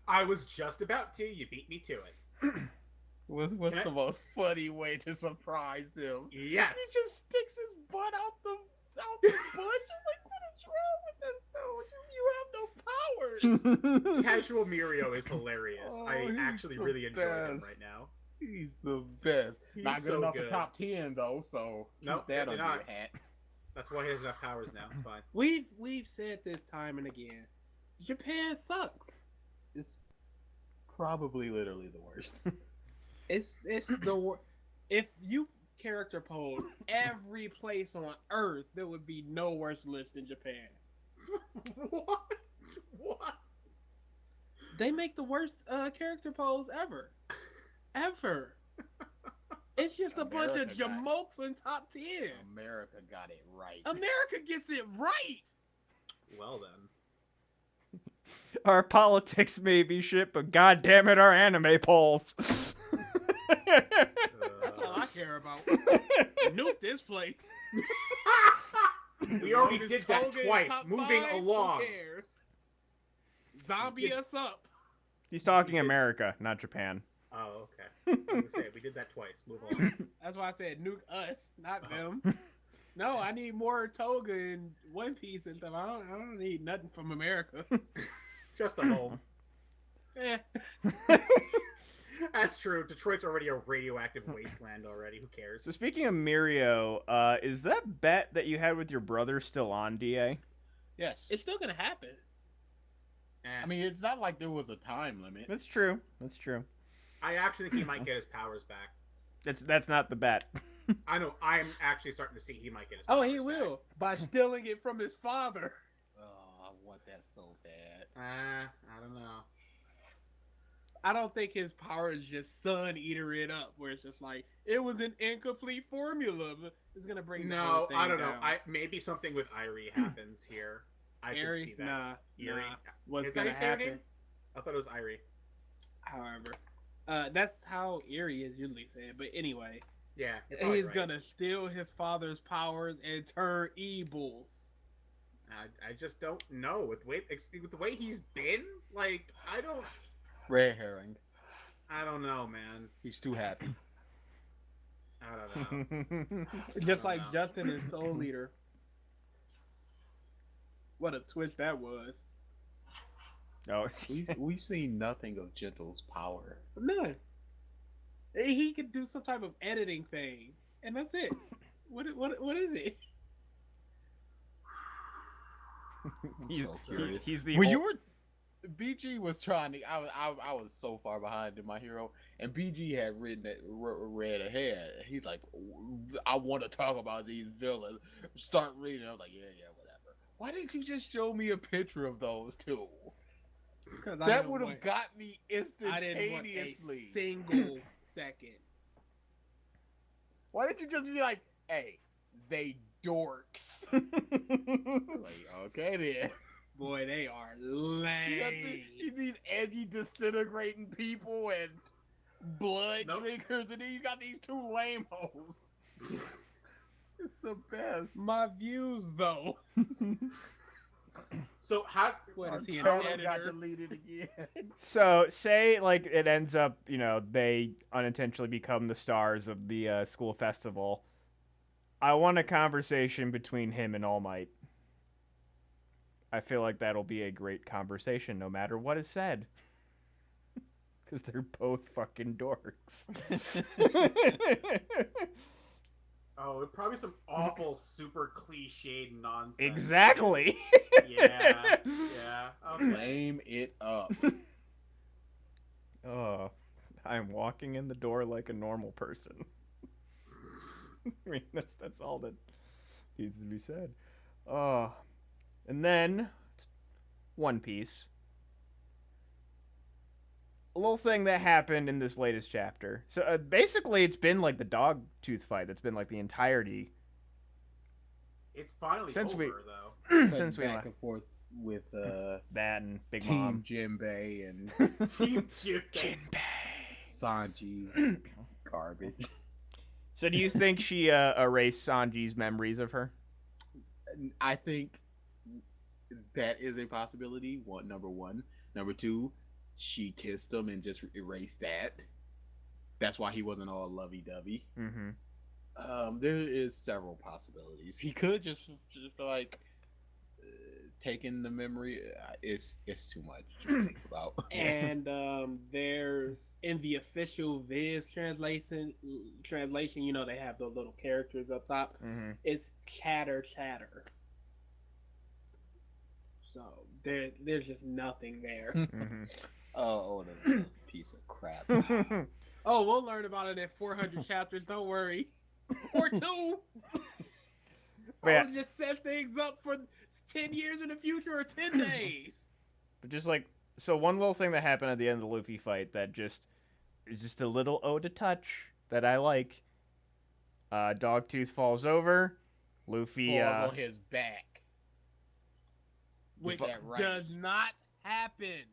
[SPEAKER 2] I was just about to. You beat me to it.
[SPEAKER 4] What's
[SPEAKER 2] Can I-
[SPEAKER 4] the most funny way to surprise him?
[SPEAKER 2] Yes.
[SPEAKER 4] He just sticks his butt out the bush. I'm like, what is wrong with this dude? You have no powers.
[SPEAKER 2] Casual Mirio is hilarious.
[SPEAKER 4] Oh,
[SPEAKER 2] I
[SPEAKER 4] he's
[SPEAKER 2] actually
[SPEAKER 4] the
[SPEAKER 2] really enjoy him
[SPEAKER 4] best.
[SPEAKER 2] right now.
[SPEAKER 4] He's the best.
[SPEAKER 2] He's
[SPEAKER 4] Not good
[SPEAKER 2] so
[SPEAKER 4] enough
[SPEAKER 2] good.
[SPEAKER 4] for top 10 though, so
[SPEAKER 2] Nope,
[SPEAKER 4] keep that
[SPEAKER 2] definitely
[SPEAKER 4] under
[SPEAKER 2] not.
[SPEAKER 4] your hat.
[SPEAKER 2] That's why he has enough powers now. It's fine.
[SPEAKER 3] We've said this time and again. Japan sucks.
[SPEAKER 4] It's probably literally the worst.
[SPEAKER 3] It's the worst. If you character pose every place on Earth, there would be no worse list than Japan.
[SPEAKER 2] What? What?
[SPEAKER 3] They make the worst character pose ever. Ever. It's just a bunch of
[SPEAKER 4] America got it.
[SPEAKER 3] jamokes in top 10.
[SPEAKER 4] America got it right.
[SPEAKER 3] America gets it right.
[SPEAKER 2] Well then.
[SPEAKER 1] Our politics may be shit, but goddamn it, our anime polls.
[SPEAKER 3] That's all I care about. Nuke this place.
[SPEAKER 2] We already
[SPEAKER 3] If
[SPEAKER 2] did
[SPEAKER 3] it's
[SPEAKER 2] that
[SPEAKER 3] Toga in
[SPEAKER 2] twice.
[SPEAKER 3] top
[SPEAKER 2] Moving
[SPEAKER 3] 5,
[SPEAKER 2] along.
[SPEAKER 3] Who cares? Zombie us up.
[SPEAKER 1] He's talking America, not Japan.
[SPEAKER 2] Oh, okay. I was gonna say, we did that twice. Move on.
[SPEAKER 3] That's why I said nuke us, not them. No, I need more Toga and One Piece and stuff. I don't need nothing from America.
[SPEAKER 2] Just a home.
[SPEAKER 3] Eh.
[SPEAKER 2] That's true. Detroit's already a radioactive wasteland already. Who cares?
[SPEAKER 1] So speaking of Mirio, is that bet that you had with your brother still on, DA?
[SPEAKER 4] Yes.
[SPEAKER 3] It's still gonna happen.
[SPEAKER 4] I mean, it's not like there was a time limit.
[SPEAKER 1] That's true. That's true.
[SPEAKER 2] I actually think he might get his powers back.
[SPEAKER 1] That's not the bet.
[SPEAKER 2] I know. I'm actually starting to see he might get his
[SPEAKER 3] Oh,
[SPEAKER 2] powers
[SPEAKER 3] he
[SPEAKER 2] back.
[SPEAKER 3] will by stealing it from his father.
[SPEAKER 4] Oh, I want that so bad.
[SPEAKER 2] I don't know.
[SPEAKER 3] I don't think his power is just Sun Eater it up, where it's just like it was an incomplete formula. But it's gonna bring the whole
[SPEAKER 2] No,
[SPEAKER 3] thing
[SPEAKER 2] I don't know.
[SPEAKER 3] down.
[SPEAKER 2] Maybe something with Irie happens here. I can
[SPEAKER 3] Eri,
[SPEAKER 2] see that.
[SPEAKER 3] nah,
[SPEAKER 2] Irie.
[SPEAKER 3] what's
[SPEAKER 2] Is that
[SPEAKER 3] gonna
[SPEAKER 2] his name?
[SPEAKER 3] happen?
[SPEAKER 2] I thought it was Irie.
[SPEAKER 3] However, that's how Erie is usually said. But anyway,
[SPEAKER 2] Yeah. you're probably
[SPEAKER 3] he's
[SPEAKER 2] right.
[SPEAKER 3] gonna steal his father's powers and turn evils.
[SPEAKER 2] I just don't know with the way he's been. Like I
[SPEAKER 4] Red herring.
[SPEAKER 2] don't know, man.
[SPEAKER 4] He's too happy.
[SPEAKER 2] I don't know.
[SPEAKER 3] Just
[SPEAKER 2] I
[SPEAKER 3] like
[SPEAKER 2] don't know.
[SPEAKER 3] Justin and Soul Eater. What a twist that was.
[SPEAKER 1] Oh,
[SPEAKER 4] We've seen nothing of Gentle's power.
[SPEAKER 3] None. He could do some type of editing thing, and that's it. What is it?
[SPEAKER 1] he's
[SPEAKER 4] so curious.
[SPEAKER 1] he's the
[SPEAKER 4] When
[SPEAKER 1] ul-
[SPEAKER 4] you were, BG was trying to. I was so far behind in my hero, and BG had read ahead. He's like, I want to talk about these villains. Start reading. I was like, yeah, whatever. Why didn't you just show me a picture of those two? That would have got me
[SPEAKER 3] I didn't want a
[SPEAKER 4] instantaneously.
[SPEAKER 3] single second.
[SPEAKER 4] Why didn't you just be like, hey, they dorks? Like, okay then.
[SPEAKER 3] Boy, they are
[SPEAKER 4] You got
[SPEAKER 3] lame.
[SPEAKER 4] these edgy, disintegrating people and blood
[SPEAKER 2] Nope.
[SPEAKER 4] drinkers, and then you got these two lame hoes. It's the best.
[SPEAKER 3] My views, though.
[SPEAKER 2] So how?
[SPEAKER 3] What is he, an
[SPEAKER 4] Channel got
[SPEAKER 3] editor?
[SPEAKER 4] deleted again.
[SPEAKER 1] So say like it ends up, they unintentionally become the stars of the school festival. I want a conversation between him and All Might. I feel like that'll be a great conversation no matter what is said. Because they're both fucking dorks.
[SPEAKER 2] Oh, probably some awful, super cliched nonsense.
[SPEAKER 1] Exactly.
[SPEAKER 2] Yeah. Okay.
[SPEAKER 4] Lame it up.
[SPEAKER 1] Oh, I'm walking in the door like a normal person. I mean, that's all that needs to be said. Oh, and then One Piece. A little thing that happened in this latest chapter. So basically, it's been like the dog tooth fight. That's been like the entirety.
[SPEAKER 2] It's finally
[SPEAKER 1] Since
[SPEAKER 2] over,
[SPEAKER 1] we-
[SPEAKER 2] though.
[SPEAKER 1] since we
[SPEAKER 4] back
[SPEAKER 1] left.
[SPEAKER 4] and forth with
[SPEAKER 1] That and Big
[SPEAKER 4] Team
[SPEAKER 1] Mom.
[SPEAKER 4] Jinbei and
[SPEAKER 2] Team Jinbei.
[SPEAKER 4] Sanji's garbage.
[SPEAKER 1] So do you think she erased Sanji's memories of her?
[SPEAKER 4] I think that is a possibility. Number one. Number two, she kissed him and just erased that. That's why he wasn't all lovey-dovey.
[SPEAKER 1] Mm-hmm.
[SPEAKER 4] There is several possibilities. He could just like taking the memory. It's too much to think about.
[SPEAKER 3] And there's in the official Viz translation, you know, they have the little characters up top.
[SPEAKER 1] Mm-hmm.
[SPEAKER 3] It's chatter. So there's just nothing there.
[SPEAKER 1] Mm-hmm.
[SPEAKER 4] Oh, the piece of crap.
[SPEAKER 3] Oh, we'll learn about it in 400 chapters. Don't worry. Or 2.
[SPEAKER 1] But yeah.
[SPEAKER 3] I'll just set things up for 10 years in the future or 10 days.
[SPEAKER 1] But just like, so one little thing that happened at the end of the Luffy fight that is just a little ode to touch that I like. Dogtooth falls over. Luffy
[SPEAKER 4] falls on his back.
[SPEAKER 3] Which
[SPEAKER 4] right?
[SPEAKER 3] does not happen.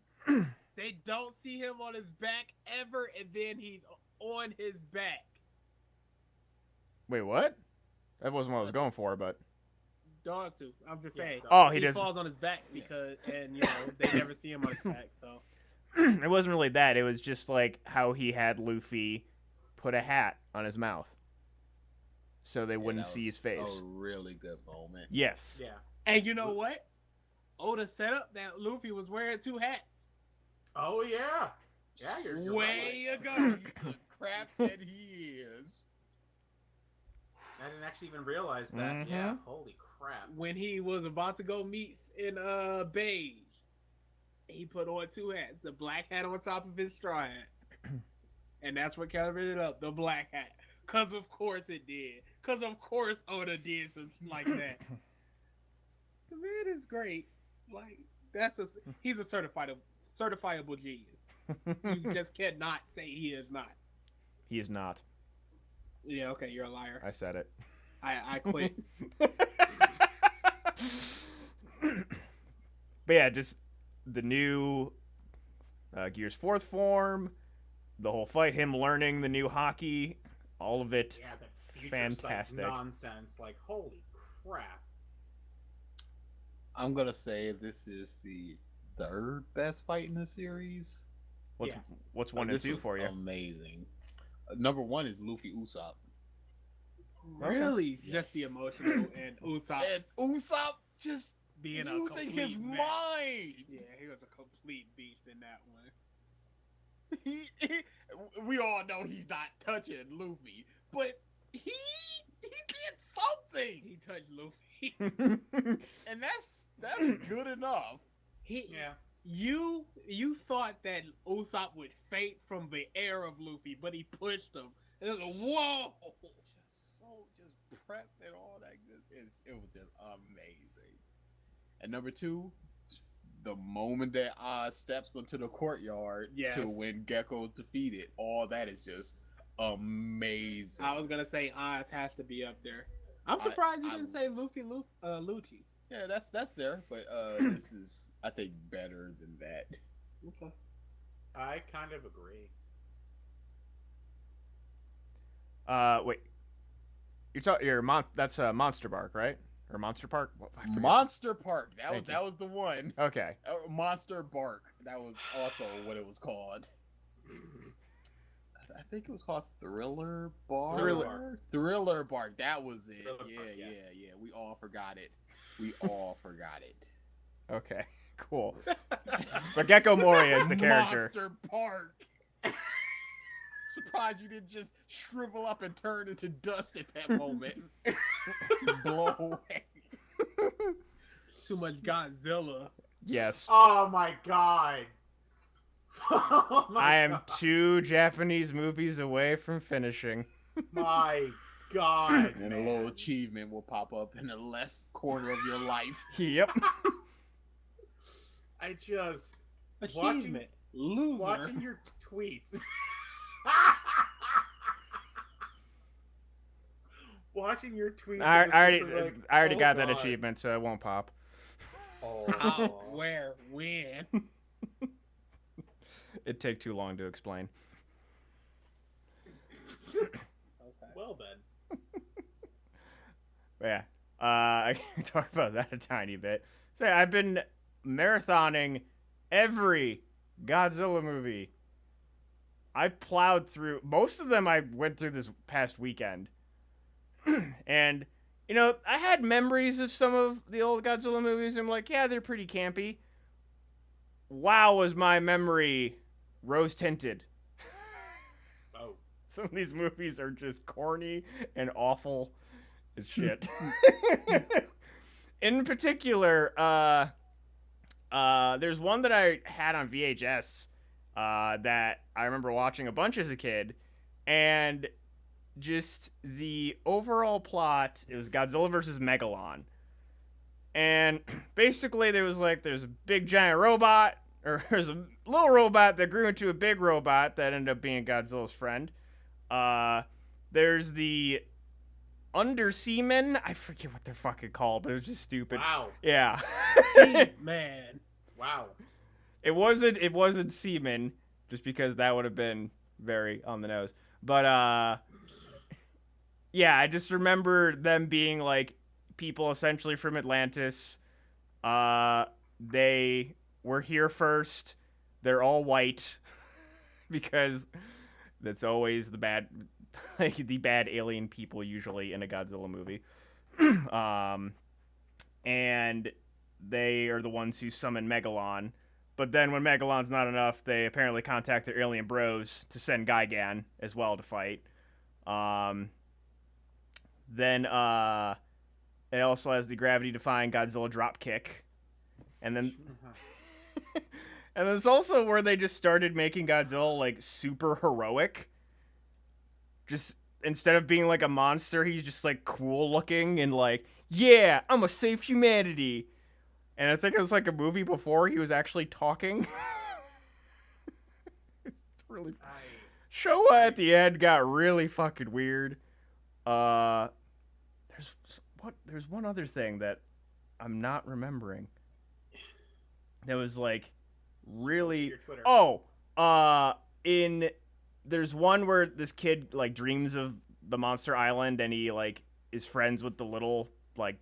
[SPEAKER 3] They don't see him on his back ever, and then he's on his back.
[SPEAKER 1] Wait, what? That wasn't what I was going for, but
[SPEAKER 3] Dogtooth. I'm just saying.
[SPEAKER 1] Oh,
[SPEAKER 3] he
[SPEAKER 1] does.
[SPEAKER 3] falls on his back because, and you know, they never see him on his back. So
[SPEAKER 1] It wasn't really that. It was just like how he had Luffy put a hat on his mouth, so they wouldn't see his face.
[SPEAKER 4] A really good moment.
[SPEAKER 1] Yes.
[SPEAKER 2] Yeah.
[SPEAKER 3] and you know what? Oda set up that Luffy was wearing 2 hats.
[SPEAKER 2] Oh yeah. Yeah, you're
[SPEAKER 3] Way
[SPEAKER 2] right.
[SPEAKER 3] ago.
[SPEAKER 4] The crap that he is.
[SPEAKER 2] I didn't actually even realize that.
[SPEAKER 1] Mhm.
[SPEAKER 2] Yeah. Holy crap.
[SPEAKER 3] When he was about to go meet in Beige, he put on 2 hats, a black hat on top of his straw hat. And that's what covered it up, the black hat. Cause of course it did. Cause of course Oda did something like that. The man is great. Like he's a certifiable genius. You just cannot say he is not.
[SPEAKER 1] He is not.
[SPEAKER 3] Yeah, okay, you're a liar.
[SPEAKER 1] I said it.
[SPEAKER 3] I quit.
[SPEAKER 1] But yeah, just the new Gears 4th form, the whole fight, him learning the new hockey, all of it.
[SPEAKER 2] Yeah, the future
[SPEAKER 1] Fantastic.
[SPEAKER 2] nonsense. Like, holy crap.
[SPEAKER 4] I'm gonna say this is the 3rd best fight in the series.
[SPEAKER 1] What's 1 and
[SPEAKER 4] This
[SPEAKER 1] 2
[SPEAKER 4] was
[SPEAKER 1] for you?
[SPEAKER 4] Amazing. Number 1 is Luffy Usopp.
[SPEAKER 3] Really? Just the emotional and Usopp
[SPEAKER 4] And Usopp just
[SPEAKER 3] being a
[SPEAKER 4] losing
[SPEAKER 3] complete
[SPEAKER 4] his
[SPEAKER 3] mess.
[SPEAKER 4] mind.
[SPEAKER 3] Yeah, he was a complete beast in that one.
[SPEAKER 4] We all know he's not touching Luffy, but he did something,
[SPEAKER 3] He touched Luffy.
[SPEAKER 4] and that's good enough.
[SPEAKER 2] Yeah.
[SPEAKER 3] You thought that Usopp would faint from the air of Luffy, but he pushed him. It was like, whoa!
[SPEAKER 4] Just prepped and all that good. It was just amazing. And number 2, the moment that Oz steps onto the courtyard
[SPEAKER 3] Yes.
[SPEAKER 4] to when Gecko's defeated, all that is just amazing.
[SPEAKER 3] I was gonna say Oz has to be up there. I'm surprised you didn't say Lucci.
[SPEAKER 4] Yeah, that's there, but this is, I think, better than that.
[SPEAKER 3] Okay.
[SPEAKER 2] I kind of agree.
[SPEAKER 1] Wait. That's Monster Bark, right? Or Monster Park? I forget.
[SPEAKER 4] Monster Park.
[SPEAKER 1] Thank
[SPEAKER 4] That was the one.
[SPEAKER 1] Okay.
[SPEAKER 4] Monster Bark. That was also what it was called. I think it was called Thriller Bark. Thriller Bark. That was it.
[SPEAKER 2] Thriller
[SPEAKER 4] Yeah,
[SPEAKER 2] Bark,
[SPEAKER 4] yeah,
[SPEAKER 2] yeah.
[SPEAKER 4] yeah. We all forgot it.
[SPEAKER 1] Okay. Cool. But Gecko Moria is the character.
[SPEAKER 4] Monster Park. Surprised you didn't just shrivel up and turn into dust at that moment. Blow away.
[SPEAKER 3] Too much Godzilla.
[SPEAKER 1] Yes.
[SPEAKER 2] Oh my god. Oh my
[SPEAKER 1] I am
[SPEAKER 2] god.
[SPEAKER 1] 2 Japanese movies away from finishing.
[SPEAKER 2] My god.
[SPEAKER 4] And a little achievement will pop up in the left corner of your life.
[SPEAKER 1] Yep.
[SPEAKER 2] I just
[SPEAKER 3] Achievement. Loser.
[SPEAKER 2] watching your tweets. Watching your tweets.
[SPEAKER 1] I
[SPEAKER 2] it was
[SPEAKER 1] already
[SPEAKER 2] just like,
[SPEAKER 1] I already
[SPEAKER 2] oh
[SPEAKER 1] got that
[SPEAKER 2] God.
[SPEAKER 1] achievement, so it won't pop.
[SPEAKER 3] How, where, when?
[SPEAKER 1] It'd take too long to explain.
[SPEAKER 3] Okay.
[SPEAKER 2] Well then.
[SPEAKER 1] Yeah. I can talk about that a tiny bit. So yeah, I've been marathoning every Godzilla movie. I plowed through most of them. I went through this past weekend. And I had memories of some of the old Godzilla movies. I'm like, yeah, they're pretty campy. Wow, was my memory rose tinted.
[SPEAKER 2] Oh.
[SPEAKER 1] Some of these movies are just corny and awful as shit. In particular, there's one that I had on VHS that I remember watching a bunch as a kid, and just the overall plot, it was Godzilla versus Megalon. And basically there's a big giant robot, or there's a little robot that grew into a big robot that ended up being Godzilla's friend. There's the underseamen. I forget what they're fucking called, but it was just stupid.
[SPEAKER 2] Wow.
[SPEAKER 1] Yeah.
[SPEAKER 3] Man.
[SPEAKER 2] Wow.
[SPEAKER 1] It wasn't seamen, just because that would have been very on the nose. But yeah, I just remember them being like people essentially from Atlantis. They were here first. They're all white because that's always the bad alien people usually in a Godzilla movie. And they are the ones who summon Megalon. But then when Megalon's not enough, they apparently contact their alien bros to send Gigan as well to fight. Then it also has the gravity-defying Godzilla drop kick. And then and then it's also where they just started making Godzilla like super heroic. Just instead of being like a monster, he's just like cool looking and like, yeah, I'm gonna save humanity. And I think it was like a movie before he was actually talking. It's really Showa at the end got really fucking weird. There's one other thing that I'm not remembering. That was like really
[SPEAKER 2] Your Twitter.
[SPEAKER 1] There's one where this kid like dreams of the Monster Island and he like is friends with the little like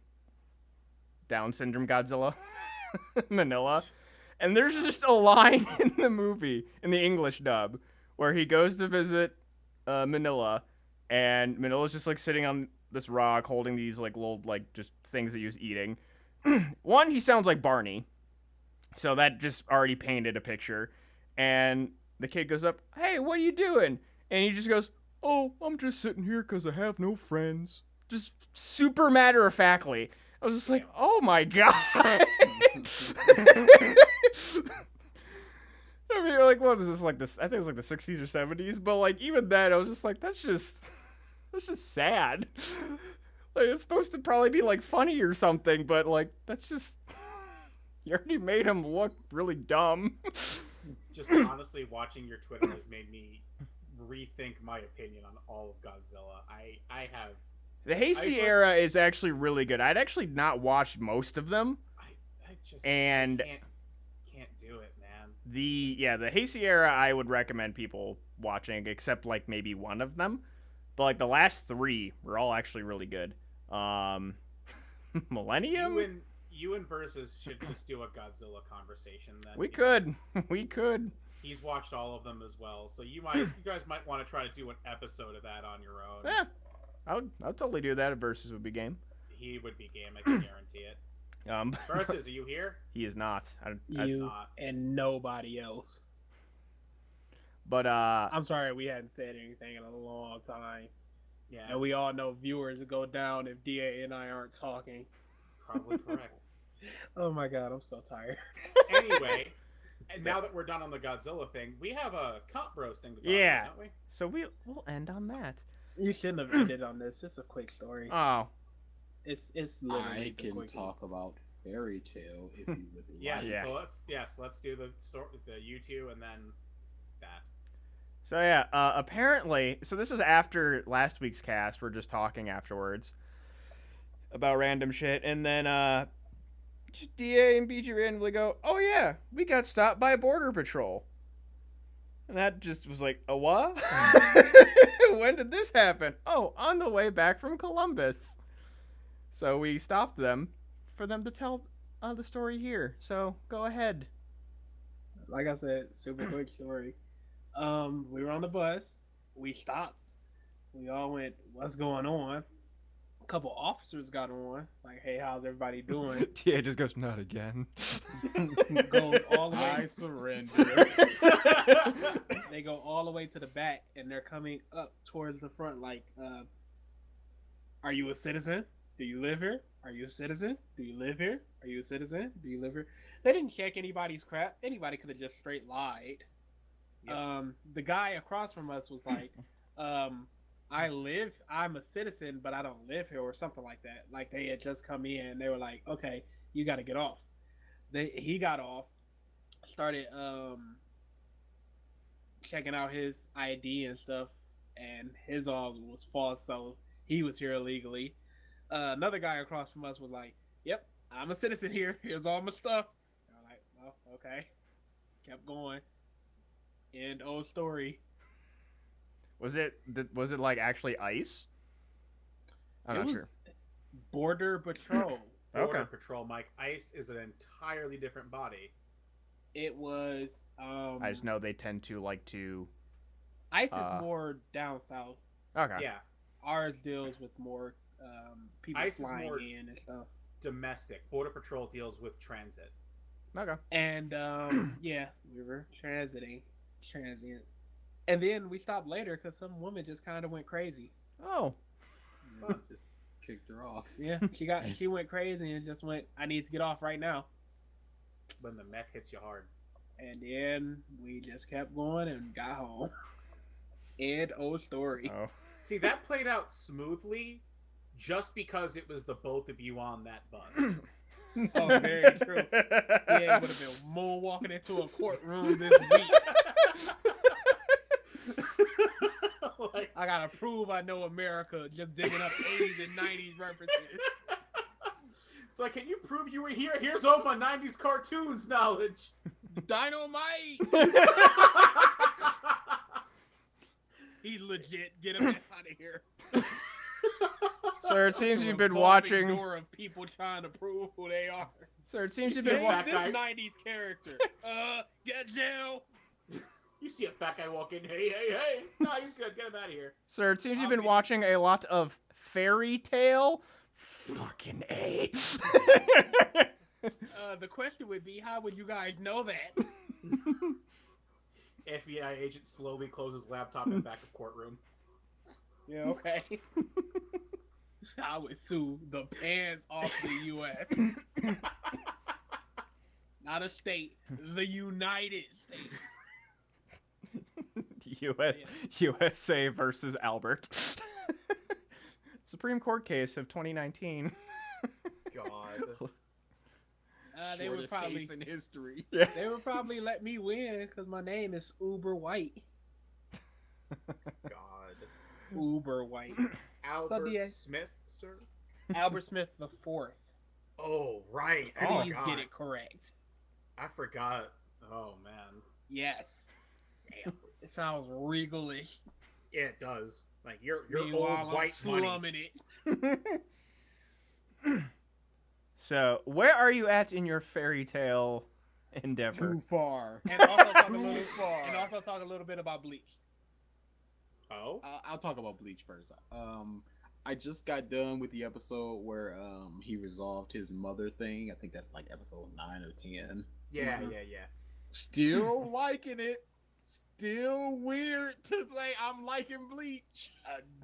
[SPEAKER 1] Down syndrome Godzilla, Manila. And there's just a line in the movie, in the English dub, where he goes to visit Manila, and Manila's just like sitting on this rock holding these like little like just things that he was eating. One, he sounds like Barney. So that just already painted a picture. And the kid goes up, hey, what are you doing? And he just goes, oh, I'm just sitting here because I have no friends. Just super matter-of-factly. I was just like, oh my god. I mean, like, what is this, like this? I think it was like the 60s or 70s. But like, even then, I was just like, that's just sad. Like, it's supposed to probably be like funny or something, but like, that's just... You already made him look really dumb.
[SPEAKER 2] Just honestly, watching your Twitter has made me rethink my opinion on all of Godzilla. I have...
[SPEAKER 1] The Heisei era is actually really good. I'd actually not watched most of them.
[SPEAKER 2] I just
[SPEAKER 1] and
[SPEAKER 2] can't do it, man.
[SPEAKER 1] The Heisei era I would recommend people watching, except like maybe one of them. But like the last three were all actually really good. Millennium?
[SPEAKER 2] You and Versus should just do a Godzilla conversation then.
[SPEAKER 1] We could.
[SPEAKER 2] He's watched all of them as well, so you guys might want to try to do an episode of that on your own.
[SPEAKER 1] Yeah, I'll totally do that if Versus would be game.
[SPEAKER 2] He would be game, I can guarantee it. Versus, are you here?
[SPEAKER 1] He is not.
[SPEAKER 3] And nobody else.
[SPEAKER 1] But
[SPEAKER 3] I'm sorry we hadn't said anything in a long time.
[SPEAKER 2] Yeah,
[SPEAKER 3] and we all know viewers will go down if DA and I aren't talking.
[SPEAKER 2] Probably correct.
[SPEAKER 3] Oh my god, I'm so tired.
[SPEAKER 2] Anyway, and now that we're done on the Godzilla thing, we have a Comp Bros thing to talk about, don't we?
[SPEAKER 1] So we'll end on that.
[SPEAKER 3] You shouldn't have ended on this. It's a quick story.
[SPEAKER 1] Oh.
[SPEAKER 3] It's literally
[SPEAKER 4] I can talk about Fairy Tail if you would like.
[SPEAKER 2] Yeah. So let's do the U2 and then that.
[SPEAKER 1] So yeah, apparently, so this is after last week's cast. We're just talking afterwards about random shit, and then just DA and BG randomly go, "Oh yeah, we got stopped by Border Patrol." And that just was like, "A what? When did this happen?" "Oh, on the way back from Columbus." So we stopped them for them to tell the story here. So go ahead.
[SPEAKER 3] Like I said, super quick story. We were on the bus. We stopped. We all went, "What's going on?" A couple officers got on, like, "Hey, how's everybody doing?"
[SPEAKER 1] TA just goes, "Not again."
[SPEAKER 3] Goes all the
[SPEAKER 4] I
[SPEAKER 3] way.
[SPEAKER 4] surrender.
[SPEAKER 3] They go all the way to the back, and they're coming up towards the front. Like, "Are you a citizen? Do you live here? Are you a citizen? Do you live here? Are you a citizen? Do you live here?" They didn't check anybody's crap. Anybody could have just straight lied.
[SPEAKER 2] Yep.
[SPEAKER 3] The guy across from us was like, I'm a citizen, but I don't live here," or something like that. Like, they had just come in. They were like, "Okay, you got to get off." He got off, started checking out his ID and stuff, and his all was false, so he was here illegally. Another guy across from us was like, "Yep, I'm a citizen here. Here's all my stuff." And I'm like, "Oh, okay." Kept going. End of story.
[SPEAKER 1] Was it like actually ICE? I'm
[SPEAKER 3] It
[SPEAKER 1] not
[SPEAKER 3] was
[SPEAKER 1] sure.
[SPEAKER 3] Border Patrol.
[SPEAKER 2] Border
[SPEAKER 1] Okay.
[SPEAKER 2] Patrol, Mike. ICE is an entirely different body.
[SPEAKER 3] It was.
[SPEAKER 1] I just know they tend to like to.
[SPEAKER 3] ICE is more down south.
[SPEAKER 1] Okay.
[SPEAKER 2] Yeah,
[SPEAKER 3] Ours deals with more people
[SPEAKER 2] ICE is
[SPEAKER 3] flying
[SPEAKER 2] more-
[SPEAKER 3] in and stuff.
[SPEAKER 2] domestic. Border Patrol deals with transit.
[SPEAKER 1] Okay.
[SPEAKER 3] And yeah, we were transients. And then we stopped later because some woman just kind of went crazy.
[SPEAKER 1] Oh.
[SPEAKER 4] Just kicked her off.
[SPEAKER 3] Yeah, she went crazy and just went, "I need to get off right now."
[SPEAKER 2] When the meth hits you hard.
[SPEAKER 3] And then we just kept going and got home. End of story.
[SPEAKER 1] Oh.
[SPEAKER 2] See, that played out smoothly just because it was the both of you on that bus.
[SPEAKER 3] Oh, very true. Yeah, would have been moonwalking into a courtroom this week.
[SPEAKER 2] Like,
[SPEAKER 3] I gotta prove I know America, just digging up 80s and 90s references.
[SPEAKER 2] so, can you prove you were here? Here's all my 90s cartoons knowledge.
[SPEAKER 4] Dynamite!
[SPEAKER 3] He's legit. Get him out of here.
[SPEAKER 1] Sir, it seems
[SPEAKER 3] Through
[SPEAKER 1] you've
[SPEAKER 3] a
[SPEAKER 1] been
[SPEAKER 3] revolving
[SPEAKER 1] watching.
[SPEAKER 3] door of people trying to prove who they are.
[SPEAKER 1] Sir, it seems
[SPEAKER 2] You
[SPEAKER 1] you've
[SPEAKER 2] see
[SPEAKER 1] been
[SPEAKER 2] that
[SPEAKER 3] This
[SPEAKER 1] watching.
[SPEAKER 2] guy?
[SPEAKER 3] 90s character. Get jail.
[SPEAKER 2] You see a fat guy walk in. Hey, hey, hey. No, he's good. Get him out of here.
[SPEAKER 1] Sir, it seems you've
[SPEAKER 2] I'll
[SPEAKER 1] been
[SPEAKER 2] be-
[SPEAKER 1] watching a lot of Fairy Tale. Fucking A.
[SPEAKER 3] The question would be, how would you guys know that?
[SPEAKER 2] FBI agent slowly closes laptop in back of courtroom.
[SPEAKER 3] Yeah, okay. I would sue the pants off the U.S. Not a state, the United States.
[SPEAKER 1] USA versus Albert. Supreme Court case of 2019.
[SPEAKER 4] God.
[SPEAKER 3] They would
[SPEAKER 4] Shortest
[SPEAKER 3] probably
[SPEAKER 4] case in history.
[SPEAKER 1] Yeah.
[SPEAKER 3] they would probably let me win because my name is Uber White.
[SPEAKER 2] God.
[SPEAKER 3] Uber White.
[SPEAKER 2] Albert
[SPEAKER 3] DA?
[SPEAKER 2] Smith, sir?
[SPEAKER 3] Albert Smith the Fourth.
[SPEAKER 2] Oh, right. I
[SPEAKER 3] Please
[SPEAKER 2] forgot.
[SPEAKER 3] get it correct.
[SPEAKER 2] I forgot. Oh, man.
[SPEAKER 3] Yes.
[SPEAKER 2] Damn.
[SPEAKER 3] It sounds regalish.
[SPEAKER 2] Yeah, it does. Like, you're
[SPEAKER 3] Meanwhile,
[SPEAKER 2] old white money.
[SPEAKER 3] slumming it.
[SPEAKER 1] So, where are you at in your fairy tale endeavor?
[SPEAKER 4] Too far.
[SPEAKER 3] And also talk a
[SPEAKER 4] Too
[SPEAKER 3] little.
[SPEAKER 4] far.
[SPEAKER 3] And also talk a little bit about Bleach.
[SPEAKER 2] Oh?
[SPEAKER 4] I'll talk about Bleach first. I just got done with the episode where he resolved his mother thing. I think that's like episode 9 or 10.
[SPEAKER 2] Yeah,
[SPEAKER 3] Mhm.
[SPEAKER 2] yeah.
[SPEAKER 4] Still liking it. Still weird to say I'm liking Bleach.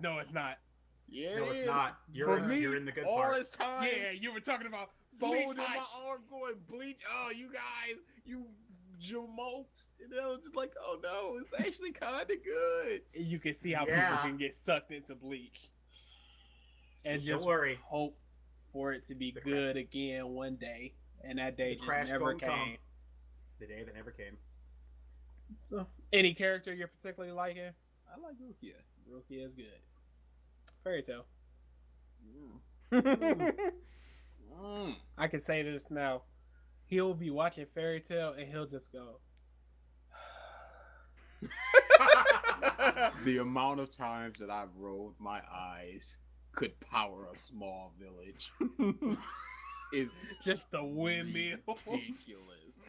[SPEAKER 3] No, it's not.
[SPEAKER 4] Yeah,
[SPEAKER 2] No,
[SPEAKER 4] it
[SPEAKER 2] it's
[SPEAKER 4] is.
[SPEAKER 2] not.
[SPEAKER 4] For
[SPEAKER 2] You're
[SPEAKER 4] me,
[SPEAKER 2] in the good
[SPEAKER 4] all
[SPEAKER 2] part.
[SPEAKER 4] this time.
[SPEAKER 3] Yeah, you were talking about Bleach.
[SPEAKER 4] Folding my arm going Bleach. Oh, you guys, you jamokes. And I was just like, oh no, it's actually kind of good.
[SPEAKER 3] You can see how
[SPEAKER 2] Yeah.
[SPEAKER 3] people can get sucked into Bleach. And
[SPEAKER 2] Don't
[SPEAKER 3] just
[SPEAKER 2] worry.
[SPEAKER 3] hope for it to be
[SPEAKER 2] The
[SPEAKER 3] good again one day. And that day
[SPEAKER 2] The
[SPEAKER 3] just
[SPEAKER 2] crash
[SPEAKER 3] never
[SPEAKER 2] gonna come.
[SPEAKER 3] came.
[SPEAKER 2] The day that never came.
[SPEAKER 3] So, any character you're particularly liking?
[SPEAKER 4] I like Rukia.
[SPEAKER 3] Rukia is good. Fairy Tail.
[SPEAKER 4] Mm.
[SPEAKER 3] I can say this now. He'll be watching Fairy Tail and he'll just go.
[SPEAKER 4] The amount of times that I've rolled my eyes could power a small village is
[SPEAKER 3] Just the windmill.
[SPEAKER 4] ridiculous.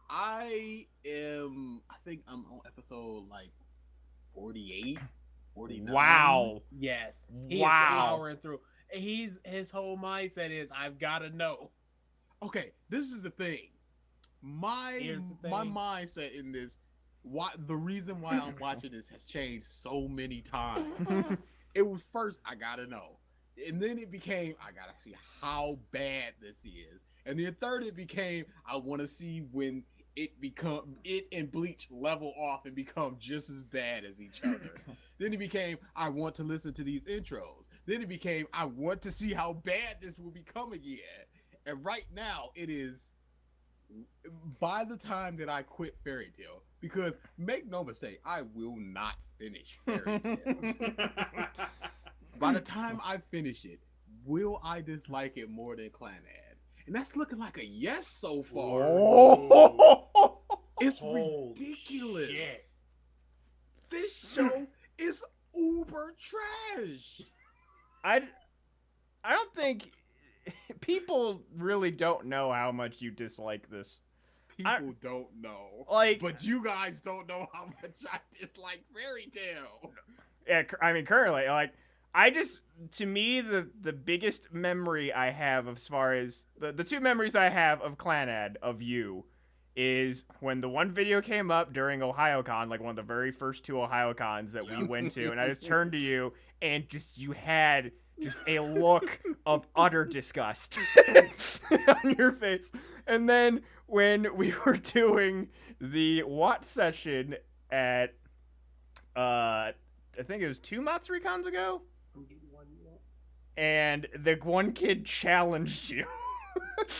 [SPEAKER 4] I think I'm on episode like 48, 49.
[SPEAKER 1] Wow.
[SPEAKER 3] Yes. He
[SPEAKER 1] Wow.
[SPEAKER 3] is powering through. His whole mindset is I've gotta know.
[SPEAKER 4] Okay, this is the thing.
[SPEAKER 3] Here's the
[SPEAKER 4] My
[SPEAKER 3] thing.
[SPEAKER 4] mindset in this, the reason why I'm watching this has changed so many times. It was first, I gotta know. And then it became, I gotta see how bad this is. And then third, it became, I want to see when it and Bleach level off and become just as bad as each other. Then it became, I want to listen to these intros. Then it became, I want to see how bad this will become again. And right now, it is, by the time that I quit Fairy Tail, because make no mistake, I will not finish Fairy Tail. By the time I finish it, will I dislike it more than Clanad? And that's looking like a yes so far.
[SPEAKER 1] Oh.
[SPEAKER 4] It's
[SPEAKER 2] Holy
[SPEAKER 4] ridiculous.
[SPEAKER 2] shit.
[SPEAKER 4] This show is uber trash.
[SPEAKER 1] I don't think people really don't know how much you dislike this.
[SPEAKER 4] People don't know.
[SPEAKER 1] Like,
[SPEAKER 4] But you guys don't know how much I dislike Fairy Tail.
[SPEAKER 1] yeah, I mean, currently, like, I just, to me, the biggest memory I have as far as the two memories I have of Clanad of you is when the one video came up during OhioCon, like one of the very first two OhioCons that we went to, and I just turned to you and just you had just a look of utter disgust on your face. And then when we were doing the Watt session at I think it was 2 MatsuriCons ago, and the one kid challenged you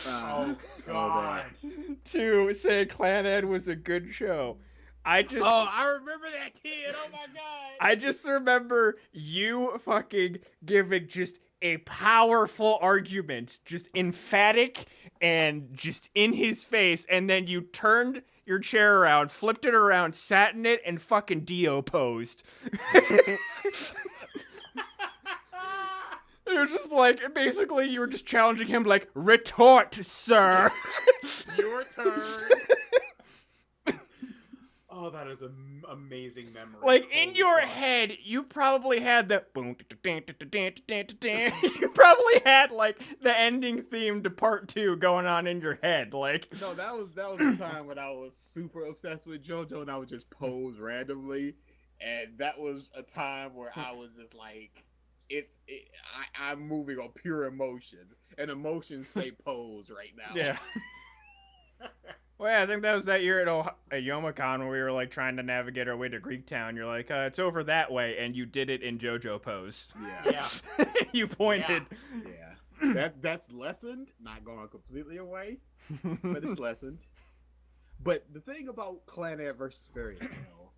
[SPEAKER 2] Oh God.
[SPEAKER 1] to say Clanad was a good show. I
[SPEAKER 3] remember that kid. Oh my god.
[SPEAKER 1] I just remember you fucking giving just a powerful argument, just emphatic and just in his face, and then you turned your chair around, flipped it around, sat in it, and fucking Dio posed. It was just like, basically, you were just challenging him, like, retort, sir.
[SPEAKER 4] Your turn.
[SPEAKER 2] Oh, that is an amazing memory.
[SPEAKER 1] Like, in
[SPEAKER 2] Holy
[SPEAKER 1] your
[SPEAKER 2] fuck.
[SPEAKER 1] head, you probably had the boom, you probably had, like, the ending theme to part 2 going on in your head, like.
[SPEAKER 4] No, that was the time when I was super obsessed with JoJo and I would just pose randomly, and that was a time where I was just like, I'm moving on pure emotion, and emotions say pose right now.
[SPEAKER 1] Yeah. Well, yeah, I think that was that year at Youmacon when we were, like, trying to navigate our way to Greektown. You're like, it's over that way, and you did it in JoJo pose.
[SPEAKER 4] Yeah.
[SPEAKER 2] Yeah.
[SPEAKER 1] You pointed.
[SPEAKER 4] Yeah. That's lessened, not going completely away, but it's lessened. But the thing about Clanad versus Fairy Tail,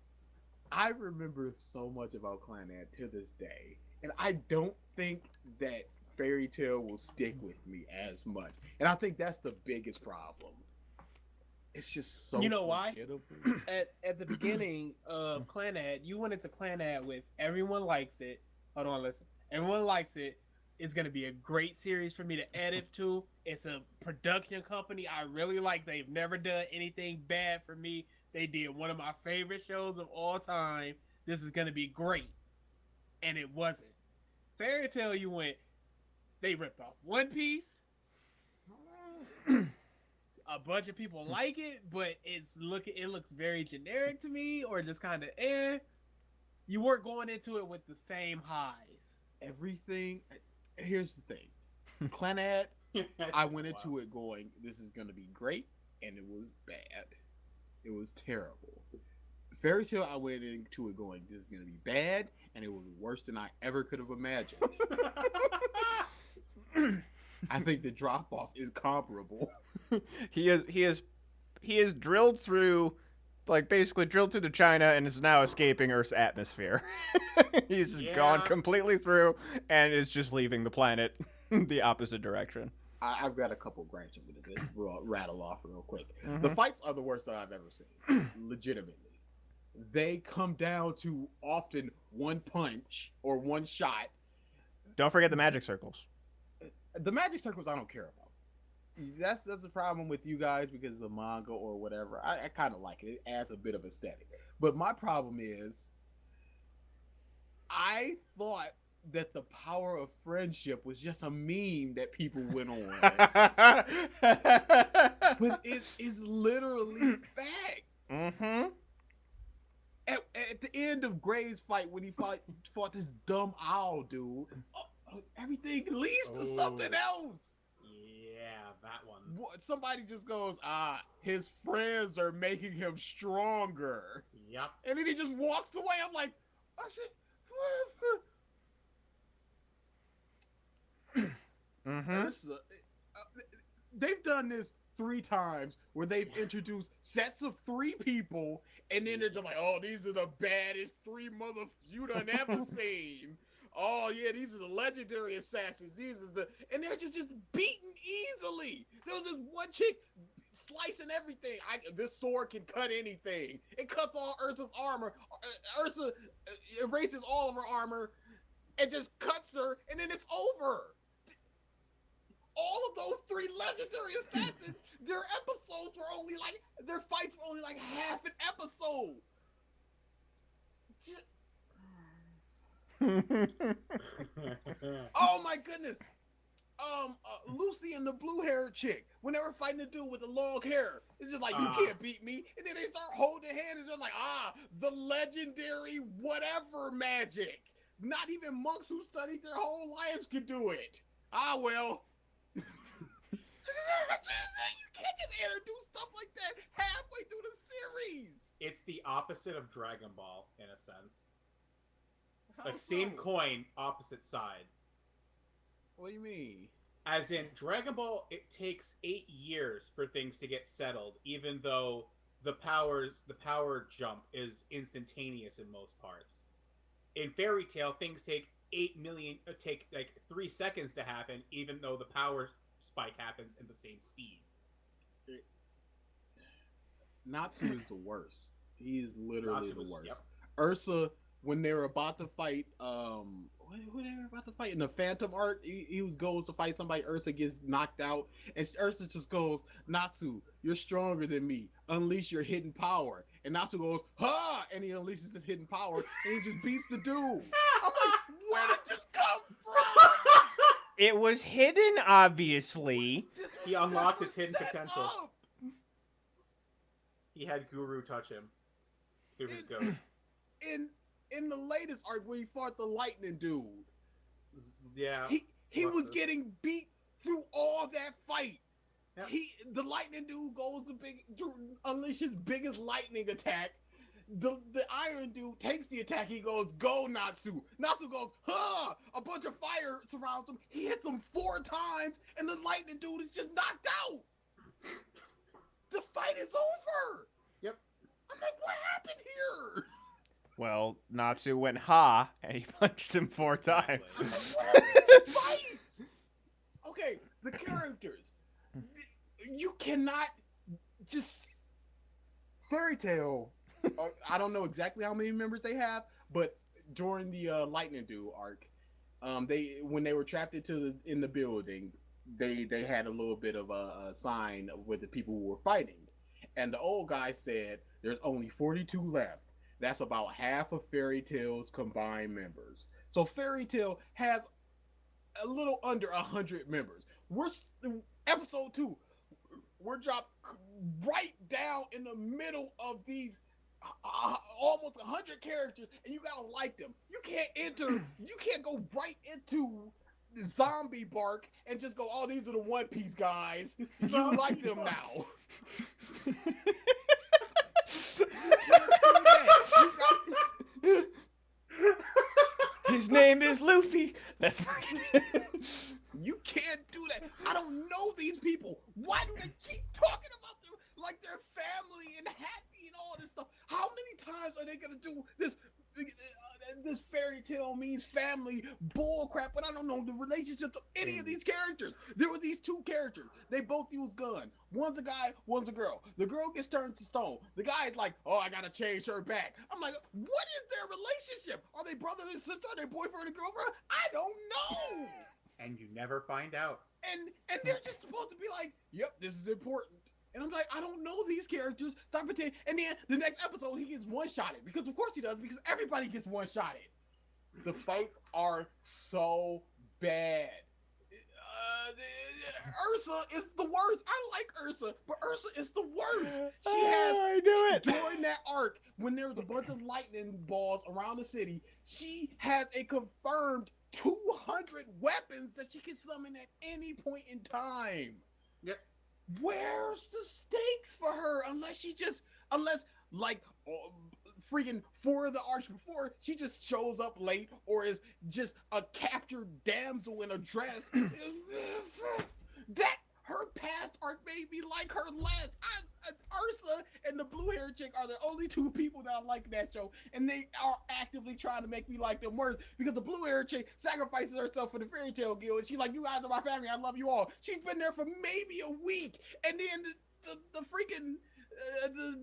[SPEAKER 4] I remember so much about Clanad to this day, and I don't think that Fairy Tail will stick with me as much. And I think that's the biggest problem. It's just so
[SPEAKER 3] You know why?
[SPEAKER 4] forgettable.
[SPEAKER 3] At the beginning of Clanad, you went into Clanad with everyone likes it. Hold on, listen. Everyone likes it. It's gonna be a great series for me to edit to. It's a production company I really like. They've never done anything bad for me. They did one of my favorite shows of all time. This is gonna be great. And it wasn't. Fairy Tail, you went, they ripped off One Piece. A bunch of people like it, but it looks very generic to me, or just kind of You weren't going into it with the same highs.
[SPEAKER 4] Everything. Here's the thing. Clanad, I went into it going, this is going to be great, and it was bad. It was terrible. Fairy Tail, I went into it going, this is going to be bad, and it was worse than I ever could have imagined. I think the drop off is comparable.
[SPEAKER 1] He has drilled through, like, basically drilled through to China and is now escaping Earth's atmosphere. He's just gone completely through and is just leaving the planet. the opposite direction.
[SPEAKER 4] I've got a couple gripes with it. We'll rattle off real quick.
[SPEAKER 1] Mhm.
[SPEAKER 4] The fights are the worst that I've ever seen. Legitimately. They come down to often one punch or one shot.
[SPEAKER 1] Don't forget the magic circles.
[SPEAKER 4] The magic circles I don't care about. That's the problem with you guys because of the manga or whatever. I kind of like it. It adds a bit of aesthetic. But my problem is I thought that the power of friendship was just a meme that people went on. But it is literally fact.
[SPEAKER 1] Mm-hmm.
[SPEAKER 4] At the end of Gray's fight, when he fought this dumb owl dude, everything leads to something else.
[SPEAKER 2] Yeah, that one.
[SPEAKER 4] Somebody just goes, his friends are making him stronger.
[SPEAKER 2] Yep.
[SPEAKER 4] And then he just walks away. I'm like, oh shit.
[SPEAKER 1] Mm-hmm.
[SPEAKER 4] They've done this 3 times where they've introduced sets of 3 people, and then they're just like, oh, these are the baddest 3 mother you done ever seen. Oh yeah, these are the legendary assassins. These are the, and they're just beaten easily. There was this one chick slicing everything. This sword can cut anything. It cuts all Ursa's armor. Ursa erases all of her armor and just cuts her, and then it's over. All of those 3 legendary assassins, their episodes were only like, their fights were only like half an episode. Oh my goodness. Lucy and the blue-haired chick, when they were fighting the dude with the long hair, it's just like, you can't beat me. And then they start holding hands and they're like, the legendary whatever magic. Not even monks who studied their whole lives could do it. Well. You can't just introduce stuff like that halfway through the series.
[SPEAKER 2] It's the opposite of Dragon Ball, in a sense.
[SPEAKER 4] How
[SPEAKER 2] Like, same
[SPEAKER 4] so?
[SPEAKER 2] coin, opposite side.
[SPEAKER 4] What do you mean?
[SPEAKER 2] As in, Dragon Ball, it takes 8 years for things to get settled, even though the power jump is instantaneous in most parts. In Fairy Tail, things take 3 seconds to happen, even though the power spike happens in the same speed.
[SPEAKER 4] Natsu is the worst. He is literally the worst.
[SPEAKER 2] Yep.
[SPEAKER 4] Ursa, when they were about to fight, who they were about to fight in the Phantom arc, he goes to fight somebody. Ursa gets knocked out, and Ursa just goes, "Natsu, you're stronger than me. Unleash your hidden power." And Natsu goes, "Ha!" and he unleashes his hidden power, and he just beats the dude. I'm like, where did this come from?
[SPEAKER 1] It was hidden, obviously.
[SPEAKER 2] He unlocked his hidden
[SPEAKER 4] Set
[SPEAKER 2] potential.
[SPEAKER 4] up.
[SPEAKER 2] He had Guru touch him through his ghost.
[SPEAKER 4] In the latest arc when he fought the lightning dude,
[SPEAKER 2] Yeah.
[SPEAKER 4] he was getting beat through all that fight.
[SPEAKER 2] Yep.
[SPEAKER 4] The lightning dude goes to unleash his biggest lightning attack. The iron dude takes the attack. He goes, "Go, Natsu." Natsu goes, "Huh!" A bunch of fire surrounds him. He hits him 4 times, and the lightning dude is just knocked out. The fight is over.
[SPEAKER 2] Yep.
[SPEAKER 4] I'm like, what happened here?
[SPEAKER 1] Well, Natsu went ha, and he punched him 4
[SPEAKER 2] Exactly.
[SPEAKER 1] times.
[SPEAKER 4] I'm like, what is this fight? Okay, the characters. You cannot just Fairy Tail. I don't know exactly how many members they have, but during the Lightning Dude arc, when they were trapped in the building, they had a little bit of a sign with the people who were fighting, and the old guy said, "There's only 42 left. That's about half of Fairy Tail's combined members." So Fairy Tail has a little under 100 members. We're episode 2. We're dropped right down in the middle of these almost 100 characters, and you gotta like them. You can't go right into Zombie Bark and just go, "Oh, these are the One Piece guys. You like them now."
[SPEAKER 1] His name is Luffy. That's
[SPEAKER 4] You can't do that. I don't know these people. Why do they keep talking about them like they're family and happy and all this stuff? How many times are they gonna do this this fairy tale means family bull crap, but I don't know the relationship of any of these characters. There were these two characters. They both use gun. One's a guy, one's a girl. The girl gets turned to stone. The guy's like, oh, I gotta change her back. I'm like, what is their relationship? Are they brother and sister? Are they boyfriend and girlfriend? I don't know.
[SPEAKER 2] And you never find out.
[SPEAKER 4] And they're just supposed to be like, yep, this is important. And I'm like, I don't know these characters. Stop pretending. And then the next episode, he gets one-shotted. Because of course he does, because everybody gets one-shotted. The fights are so bad. Ursa is the worst. I like Ursa, but Ursa is the worst. She has,
[SPEAKER 1] I knew it.
[SPEAKER 4] during that arc, when there was a bunch of lightning balls around the city, she has a confirmed 200 weapons that she can summon at any point in time.
[SPEAKER 2] Yep.
[SPEAKER 4] Where's the stakes for her? Unless like freaking 4 of the arcs before, she just shows up late or is just a captured damsel in a dress. That her past arc made me like her less. Ursa and the blue hair chick are the only 2 people that I like in that show, and they are actively trying to make me like them worse because the blue hair chick sacrifices herself for the Fairy Tale Guild, and she's like, you guys are my family, I love you all. She's been there for maybe a week, and then the freaking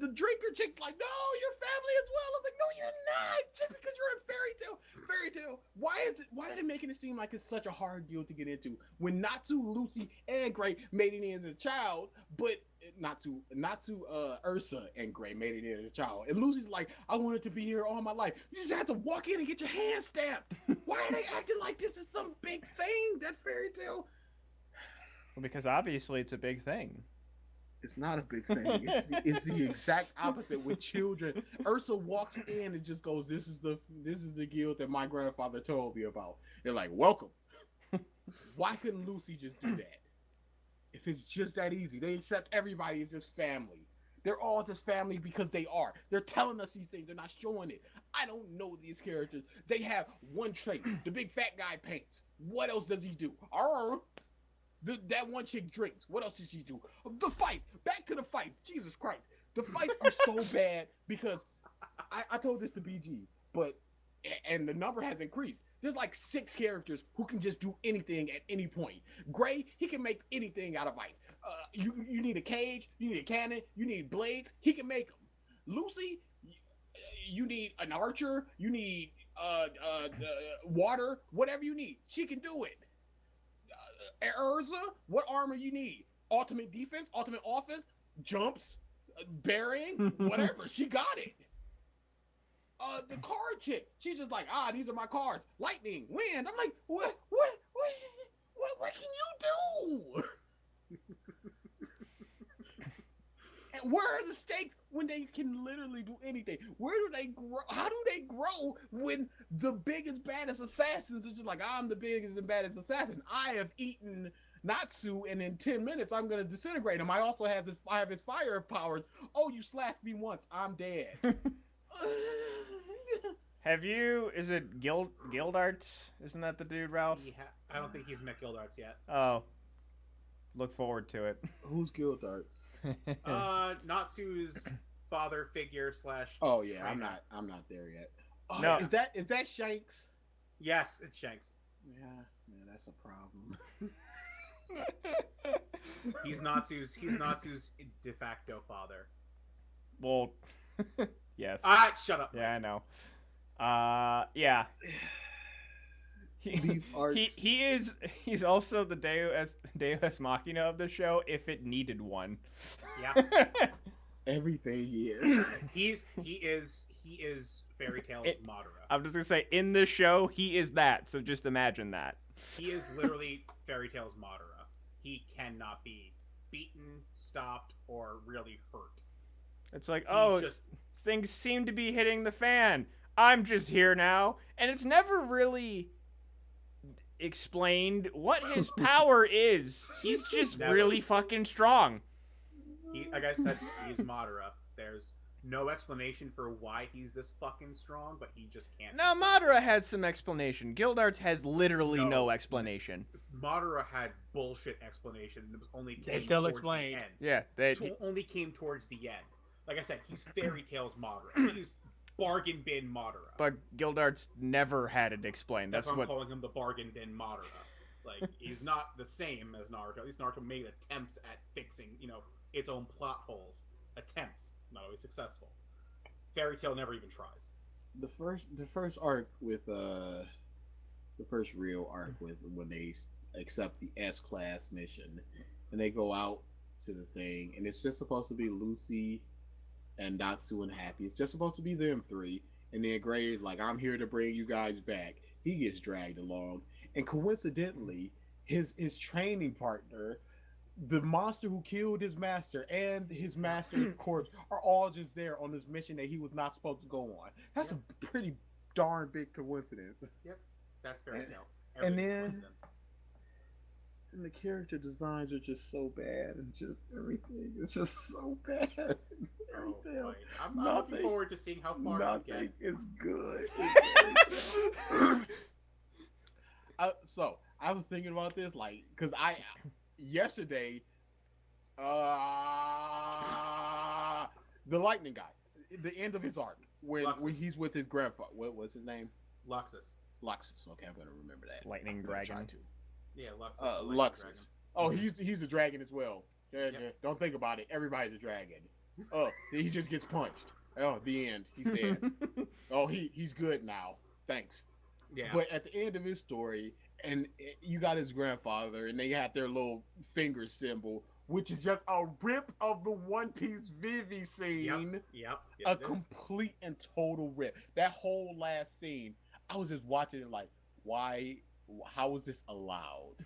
[SPEAKER 4] the drinker chick's like, no, you're family as well. I'm like, no, you're not. Just because you're in Fairy Tale. Why did it make it seem like it's such a hard deal to get into when Natsu, Lucy, and Gray made it in as a child, but Natsu, Ursa and Gray made it in as a child. And Lucy's like, I wanted to be here all my life. You just have to walk in and get your hand stamped. Why are they acting like this is some big thing, that Fairy Tale?
[SPEAKER 1] Well, because obviously it's a big thing.
[SPEAKER 4] It's not a big thing. It's the exact opposite with children. Ursa walks in and just goes, this is the guild that my grandfather told me about. They're like, welcome. Why couldn't Lucy just do that? If it's just that easy. They accept everybody as just family. They're all just family because they are. They're telling us these things. They're not showing it. I don't know these characters. They have one trait. The big fat guy paints. What else does he do? That one chick drinks. What else did she do? The fight. Back to the fight. Jesus Christ. The fights are so bad because I told this to BG, and the number has increased. There's like 6 characters who can just do anything at any point. Gray, he can make anything out of ice. You need a cage, you need a cannon, you need blades. He can make them. Lucy, you need an archer, you need water, whatever you need. She can do it. Ursa, what armor you need? Ultimate defense, ultimate offense, jumps, burying, whatever. She got it. The card chick, she's just like, these are my cards. Lightning, wind. I'm like, what can you do? And where are the stakes when they can literally do anything? Where do they grow? How do they grow when the biggest, baddest assassins are just like, I'm the biggest and baddest assassin. I have eaten Natsu, and in 10 minutes, I'm going to disintegrate him. I also have his fire powers. Oh, you slashed me once. I'm dead.
[SPEAKER 1] Is it Gildarts? Isn't that the dude, Ralph?
[SPEAKER 2] I don't think he's met Gildarts yet.
[SPEAKER 1] Oh. Look forward to it.
[SPEAKER 4] Who's Gildarts?
[SPEAKER 2] Natsu's father figure /
[SPEAKER 4] Oh yeah,
[SPEAKER 2] trainer.
[SPEAKER 4] I'm not there yet. Oh,
[SPEAKER 1] No.
[SPEAKER 4] Is that Shanks?
[SPEAKER 2] Yes, it's Shanks.
[SPEAKER 4] Yeah, that's a problem.
[SPEAKER 2] He's Natsu's de facto father.
[SPEAKER 1] Well, yes.
[SPEAKER 2] Shut up.
[SPEAKER 1] Yeah, I know. Yeah.
[SPEAKER 4] These arcs.
[SPEAKER 1] He's also the Deus Machina of the show if it needed one.
[SPEAKER 2] Yeah.
[SPEAKER 4] Everything he is.
[SPEAKER 2] He is Fairy Tale's Madara.
[SPEAKER 1] I'm just gonna say, in this show, he is that. So just imagine that.
[SPEAKER 2] He is literally Fairy Tale's Madara. He cannot be beaten, stopped, or really hurt.
[SPEAKER 1] It's like,
[SPEAKER 2] He
[SPEAKER 1] things seem to be hitting the fan. I'm just here now, and it's never really explained what his power is. He's just really fucking strong.
[SPEAKER 2] Like I said, he's Madara. There's no explanation for why he's this fucking strong, but he just can't.
[SPEAKER 1] No, Madara has some explanation. Gildarts has literally no explanation.
[SPEAKER 2] Madara had bullshit explanation. It was only
[SPEAKER 3] They still explain.
[SPEAKER 1] Yeah,
[SPEAKER 2] only came towards the end. Like I said, he's Fairy Tale's Madara. He's bargain bin Madara.
[SPEAKER 1] But Gildart's never had it explained.
[SPEAKER 2] That's why I'm
[SPEAKER 1] what.
[SPEAKER 2] calling him the bargain bin Madara. Like, he's not the same as Naruto. At least Naruto made attempts at fixing, its own plot holes. Attempts, not always successful. Fairy Tail never even tries.
[SPEAKER 4] The first arc with the first real arc with when they accept the S-class mission and they go out to the thing, and it's just supposed to be Lucy and Natsu and Happy. It's just supposed to be them three, and then Gray's like, I'm here to bring you guys back. He gets dragged along, and coincidentally, his training partner, the monster who killed his master and his master's corpse, are all just there on this mission that he was not supposed to go on. That's a pretty darn big coincidence.
[SPEAKER 2] Yep, that's Fairy Tail.
[SPEAKER 4] And then, and the character designs are just so bad, and just everything is just so bad.
[SPEAKER 2] Oh, boy. I'm looking forward to seeing how far you get.
[SPEAKER 4] It's good. So I was thinking about this, like, because yesterday, the lightning guy, the end of his arc, when he's with his grandpa. What was his name?
[SPEAKER 2] Luxus.
[SPEAKER 4] Okay, I'm gonna remember that.
[SPEAKER 1] Lightning Dragon.
[SPEAKER 2] Yeah, Luxus.
[SPEAKER 4] Luxus. Oh, he's a dragon as well. Yeah, don't think about it. Everybody's a dragon. Oh, he just gets punched. Oh, the end. He's dead. Oh, he's good now. Thanks.
[SPEAKER 2] Yeah.
[SPEAKER 4] But at the end of his story, and you got his grandfather, and they had their little finger symbol, which is just a rip of the One Piece Vivi scene.
[SPEAKER 2] Yep.
[SPEAKER 4] A complete and total rip. That whole last scene, I was just watching it like, why? How is this allowed?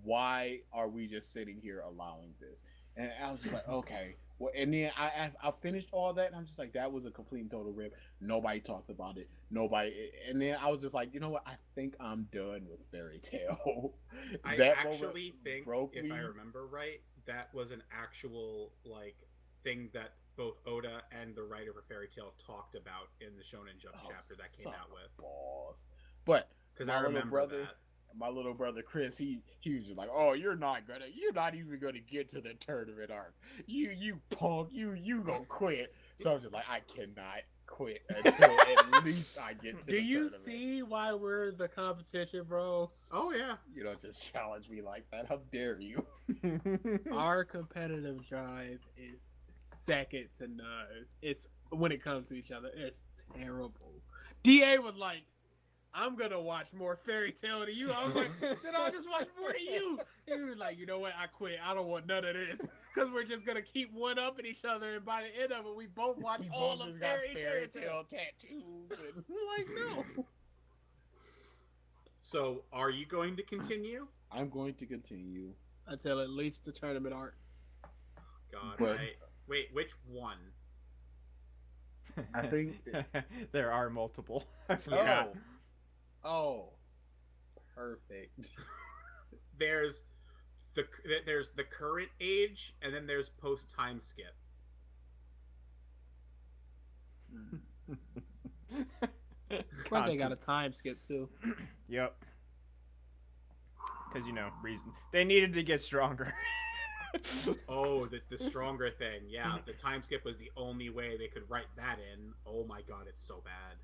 [SPEAKER 4] Why are we just sitting here allowing this? And I was just like, okay. Well, and then I finished all that, and I'm just like, that was a complete and total rip. Nobody talked about it. Nobody. And then I was just like, you know what? I think I'm done with Fairy Tail.
[SPEAKER 2] I actually think, if I remember right, that was an actual thing that both Oda and the writer for Fairy Tail talked about in the Shonen Jump chapter that came out with.
[SPEAKER 4] Balls. But
[SPEAKER 2] because I remember that.
[SPEAKER 4] My little brother Chris, he was just like, "Oh, you're not even gonna get to the tournament arc. You punk, you gonna quit." So I'm just like, I cannot quit until at least I get to.
[SPEAKER 3] Do you see why we're the competition, bros?
[SPEAKER 2] Oh yeah.
[SPEAKER 4] You don't just challenge me like that. How dare you?
[SPEAKER 3] Our competitive drive is second to none. It's when it comes to each other, it's terrible. DA was like, I'm gonna watch more Fairy Tail than you. I was like, then I'll just watch more than you. And he was like, you know what? I quit. I don't want none of this because we're just gonna keep one upping each other, and by the end of it, we both watch all of Fairy Tail
[SPEAKER 4] tattoos. And
[SPEAKER 3] like, no.
[SPEAKER 2] So, are you going to continue?
[SPEAKER 4] I'm going to continue
[SPEAKER 3] until at least the tournament arc.
[SPEAKER 2] God, wait, which one?
[SPEAKER 4] I think
[SPEAKER 1] there are multiple. I forgot.
[SPEAKER 4] Oh, perfect.
[SPEAKER 2] There's the current age, and then there's post time skip.
[SPEAKER 3] But they got a time skip too.
[SPEAKER 1] Yep. Because reason they needed to get stronger.
[SPEAKER 2] Oh, the stronger thing. Yeah, the time skip was the only way they could write that in. Oh my god, it's so bad.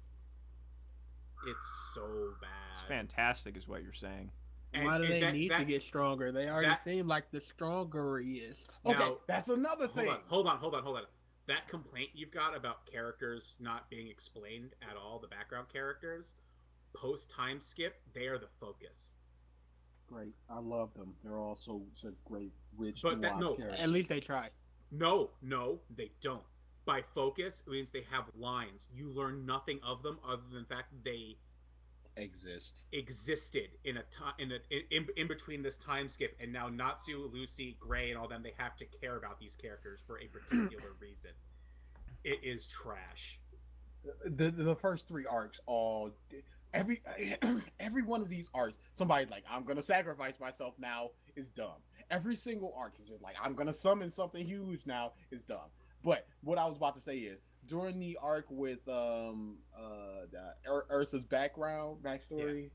[SPEAKER 2] It's so bad.
[SPEAKER 1] It's fantastic, is what you're saying.
[SPEAKER 3] And why do they need to get stronger? They already seem like the strongest.
[SPEAKER 4] Okay, now, that's another thing.
[SPEAKER 2] Hold on. That complaint you've got about characters not being explained at all, the background characters, post time skip, they are the focus.
[SPEAKER 4] Great, I love them. They're all such great, rich,
[SPEAKER 3] characters. At least they try.
[SPEAKER 2] No, they don't. By focus, it means they have lines. You learn nothing of them other than the fact that they existed in a time in between this time skip, and now Natsu, Lucy, Gray, and all them, they have to care about these characters for a particular reason. It is trash.
[SPEAKER 4] The first three arcs, every one of these arcs, somebody's like, I'm gonna sacrifice myself now, is dumb. Every single arc is just like, I'm gonna summon something huge now, is dumb. But what I was about to say is, during the arc with Ursa's backstory,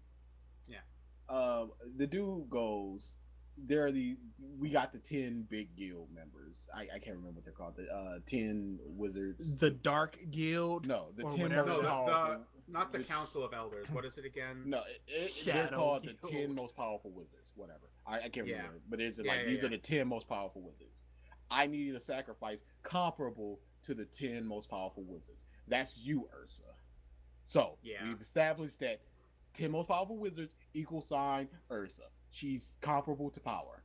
[SPEAKER 4] the dude goes we got the 10 big guild members. I can't remember what they're called. The 10 wizards.
[SPEAKER 3] The Dark Guild.
[SPEAKER 4] No, the
[SPEAKER 3] or
[SPEAKER 4] 10
[SPEAKER 3] whatever.
[SPEAKER 4] most
[SPEAKER 2] No,
[SPEAKER 4] powerful.
[SPEAKER 2] not the Council of Elders. What is it again?
[SPEAKER 4] No, they're
[SPEAKER 3] Shadow
[SPEAKER 4] called the
[SPEAKER 3] Guild.
[SPEAKER 4] 10 most powerful wizards. Whatever. I can't
[SPEAKER 2] Yeah.
[SPEAKER 4] remember. But it's
[SPEAKER 2] Yeah,
[SPEAKER 4] like
[SPEAKER 2] yeah,
[SPEAKER 4] these
[SPEAKER 2] yeah.
[SPEAKER 4] are the 10 most powerful wizards. I needed a sacrifice comparable to the 10 most powerful wizards. That's you, Ursa. So
[SPEAKER 2] Yeah.
[SPEAKER 4] we've established that 10 most powerful wizards equal sign Ursa. She's comparable to power.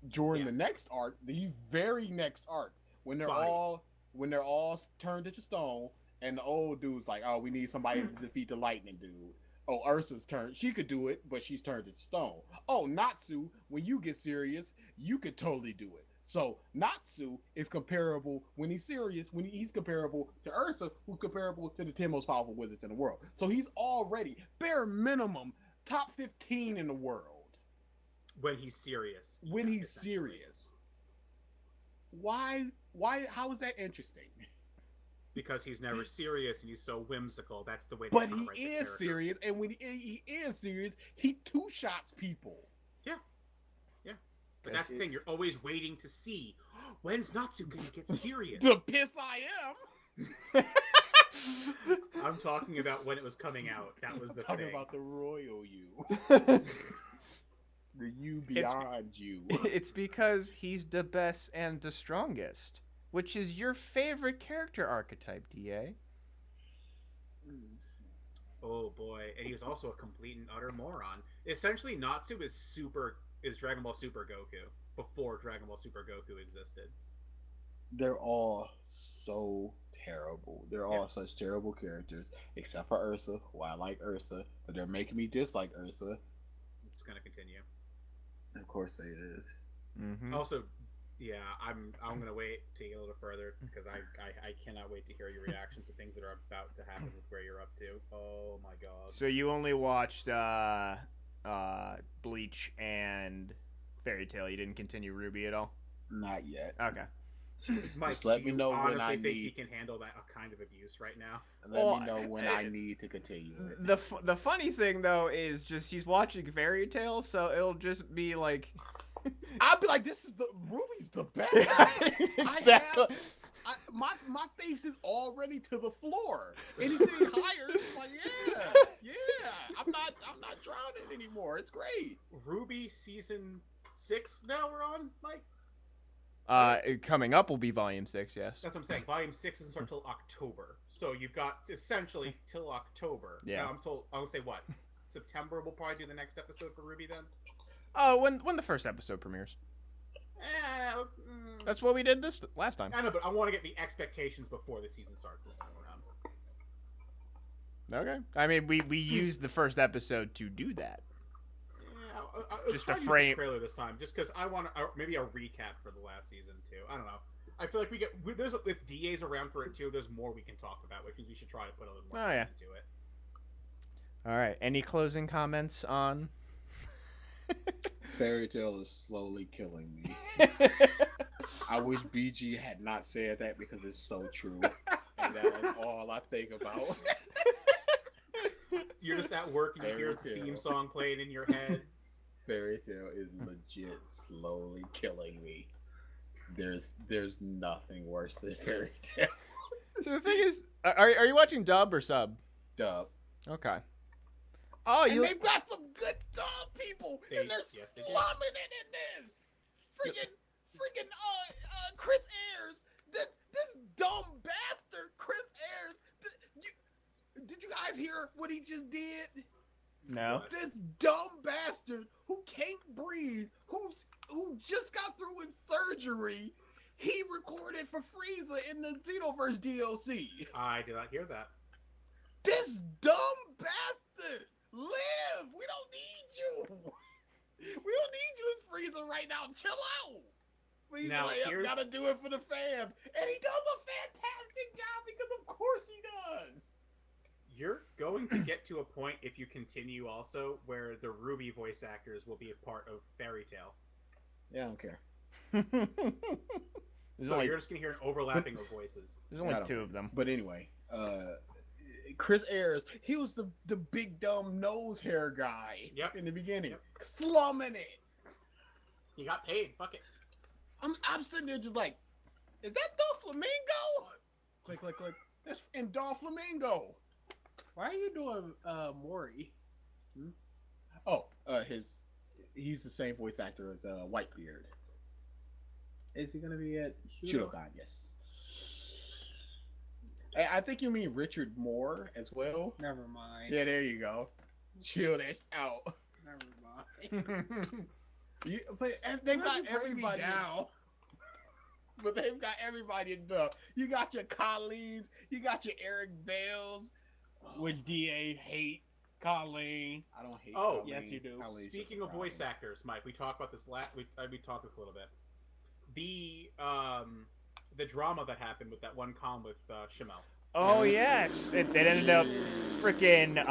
[SPEAKER 4] During
[SPEAKER 2] Yeah.
[SPEAKER 4] the next arc, the very next arc, when they're
[SPEAKER 2] Body.
[SPEAKER 4] all turned into stone, and the old dude's like, "Oh, we need somebody to defeat the lightning dude." Oh, Ursa's turn. She could do it, but she's turned into stone. Oh, Natsu, when you get serious, you could totally do it. So Natsu is comparable when he's serious. When he's comparable to Ursa, who's comparable to the 10 most powerful wizards in the world. So he's already bare minimum top 15 in the world
[SPEAKER 2] When he's serious.
[SPEAKER 4] when he's
[SPEAKER 2] essentially.
[SPEAKER 4] serious. Why? How is that interesting?
[SPEAKER 2] Because he's never serious and he's so whimsical. That's the way.
[SPEAKER 4] But
[SPEAKER 2] they
[SPEAKER 4] he
[SPEAKER 2] write the
[SPEAKER 4] is
[SPEAKER 2] character.
[SPEAKER 4] serious, and when he is serious, he two shots people.
[SPEAKER 2] But that's the thing. You're always waiting to see when's Natsu gonna get serious.
[SPEAKER 4] The piss I am.
[SPEAKER 2] I'm talking about when it was coming out. That was the
[SPEAKER 4] Talking
[SPEAKER 2] thing.
[SPEAKER 4] about the royal you, the you
[SPEAKER 1] It's-
[SPEAKER 4] beyond you.
[SPEAKER 1] It's because he's the best and the strongest, which is your favorite character archetype, DA.
[SPEAKER 2] Oh boy, and he was also a complete and utter moron. Essentially, Natsu is Dragon Ball Super Goku before Dragon Ball Super Goku existed.
[SPEAKER 4] They're all so terrible. They're all such terrible characters, except for Ursa, who I like Ursa, but they're making me dislike Ursa.
[SPEAKER 2] It's gonna continue.
[SPEAKER 4] Of course it is.
[SPEAKER 1] Mm-hmm.
[SPEAKER 2] Also, yeah, I'm gonna wait to get a little further because I cannot wait to hear your reactions to things that are about to happen with where you're up to. Oh my god.
[SPEAKER 1] So you only watched Bleach and Fairy Tail. You didn't continue Ruby at all?
[SPEAKER 4] Not yet.
[SPEAKER 1] Okay.
[SPEAKER 2] Mike,
[SPEAKER 4] Just let
[SPEAKER 2] do
[SPEAKER 4] me
[SPEAKER 2] you
[SPEAKER 4] know when
[SPEAKER 2] honestly
[SPEAKER 4] I
[SPEAKER 2] think
[SPEAKER 4] need.
[SPEAKER 2] you can handle that kind of abuse right now?
[SPEAKER 4] Let
[SPEAKER 1] Well,
[SPEAKER 4] me know when I need to continue it.
[SPEAKER 1] The funny thing though is just he's watching Fairy Tail, so it'll just be like
[SPEAKER 4] I'll be like, "This is Ruby's the best."
[SPEAKER 1] exactly.
[SPEAKER 4] My face is already to the floor. Anything higher, it's like, yeah. I'm not drowning anymore. It's great.
[SPEAKER 2] Ruby season 6 now we're on, Mike?
[SPEAKER 1] Coming up will be Volume 6. Yes.
[SPEAKER 2] That's what I'm saying. Volume 6 doesn't start till October. So you've got essentially till October.
[SPEAKER 1] Yeah.
[SPEAKER 2] Now, I would say what? September we'll probably do the next episode for Ruby then?
[SPEAKER 1] Oh, when the first episode premieres. That's what we did this last time.
[SPEAKER 2] I know, but I want to get the expectations before the season starts this time around.
[SPEAKER 1] Okay. I mean, we used the first episode to do that.
[SPEAKER 2] Yeah,
[SPEAKER 1] Just
[SPEAKER 2] try
[SPEAKER 1] a
[SPEAKER 2] to use
[SPEAKER 1] frame-
[SPEAKER 2] the trailer this time, just because I want maybe a recap for the last season too. I don't know. I feel like there's if DA's around for it too. There's more we can talk about, which means we should try to put a little more
[SPEAKER 1] Oh, yeah.
[SPEAKER 2] into it.
[SPEAKER 1] All right. Any closing comments on?
[SPEAKER 4] Fairy Tail is slowly killing me. I wish BG had not said that because it's so true. And that is all I think about.
[SPEAKER 2] You're just at work and you hear the
[SPEAKER 4] Fairy Tail.
[SPEAKER 2] theme song playing in your head.
[SPEAKER 4] Fairy Tail is legit slowly killing me. There's nothing worse than Fairy Tail.
[SPEAKER 1] So the thing is, are you watching dub or sub?
[SPEAKER 4] Dub.
[SPEAKER 1] Okay. Oh,
[SPEAKER 4] And
[SPEAKER 1] you.
[SPEAKER 4] they've got some good dub people, and they're
[SPEAKER 2] Yes, they do.
[SPEAKER 4] slumming it in this. Freaking Chris Ayers. This dumb bastard, Chris Ayers. Did you guys hear what he just did?
[SPEAKER 1] No.
[SPEAKER 4] This dumb bastard who can't breathe, who just got through his surgery, he recorded for Frieza in the Xenoverse DLC.
[SPEAKER 2] I did not hear that.
[SPEAKER 4] This dumb bastard! Live! We don't need you! We don't need you as Frieza right now. Chill out! Please,
[SPEAKER 2] Now, here's-
[SPEAKER 4] gotta do it for the fans. And he does a fantastic job because of course he does.
[SPEAKER 2] You're going to get to a point, if you continue also, where the Ruby voice actors will be a part of Fairy Tail.
[SPEAKER 4] Yeah, I don't care.
[SPEAKER 1] There's
[SPEAKER 2] So
[SPEAKER 1] only
[SPEAKER 2] you're just going to hear an overlapping of voices.
[SPEAKER 1] there's only
[SPEAKER 4] I don't
[SPEAKER 1] two
[SPEAKER 4] know.
[SPEAKER 1] of them.
[SPEAKER 4] But anyway, Chris Ayers, he was the big dumb nose hair guy
[SPEAKER 2] Yep.
[SPEAKER 4] in the beginning.
[SPEAKER 2] Yep.
[SPEAKER 4] Slumming it.
[SPEAKER 2] He got paid. Fuck it.
[SPEAKER 4] I'm sitting there just like, is that Doflamingo? Click, click, click. That's in Doflamingo.
[SPEAKER 3] Why are you doing Maury?
[SPEAKER 4] Oh, he's the same voice actor as Whitebeard.
[SPEAKER 3] Is he gonna be at
[SPEAKER 4] Shudokan, yes. I think you mean Richard Moore as well.
[SPEAKER 3] Never mind.
[SPEAKER 4] Yeah, there you go. Chill that out.
[SPEAKER 3] Never mind.
[SPEAKER 4] They've got everybody
[SPEAKER 3] down.
[SPEAKER 4] But they've got everybody in the. You got your Collins, you got your Eric Bells,
[SPEAKER 3] Which DA hates Colleen.
[SPEAKER 4] I don't hate.
[SPEAKER 2] Oh,
[SPEAKER 4] Colleen.
[SPEAKER 3] yes, you do.
[SPEAKER 4] Colleen's
[SPEAKER 2] Speaking
[SPEAKER 4] just
[SPEAKER 2] of
[SPEAKER 4] a
[SPEAKER 2] voice
[SPEAKER 4] problem.
[SPEAKER 2] actors, Mike, we talked about this we talked this a little bit. The drama that happened with that one con with Shamel.
[SPEAKER 1] Oh yes, it ended up freaking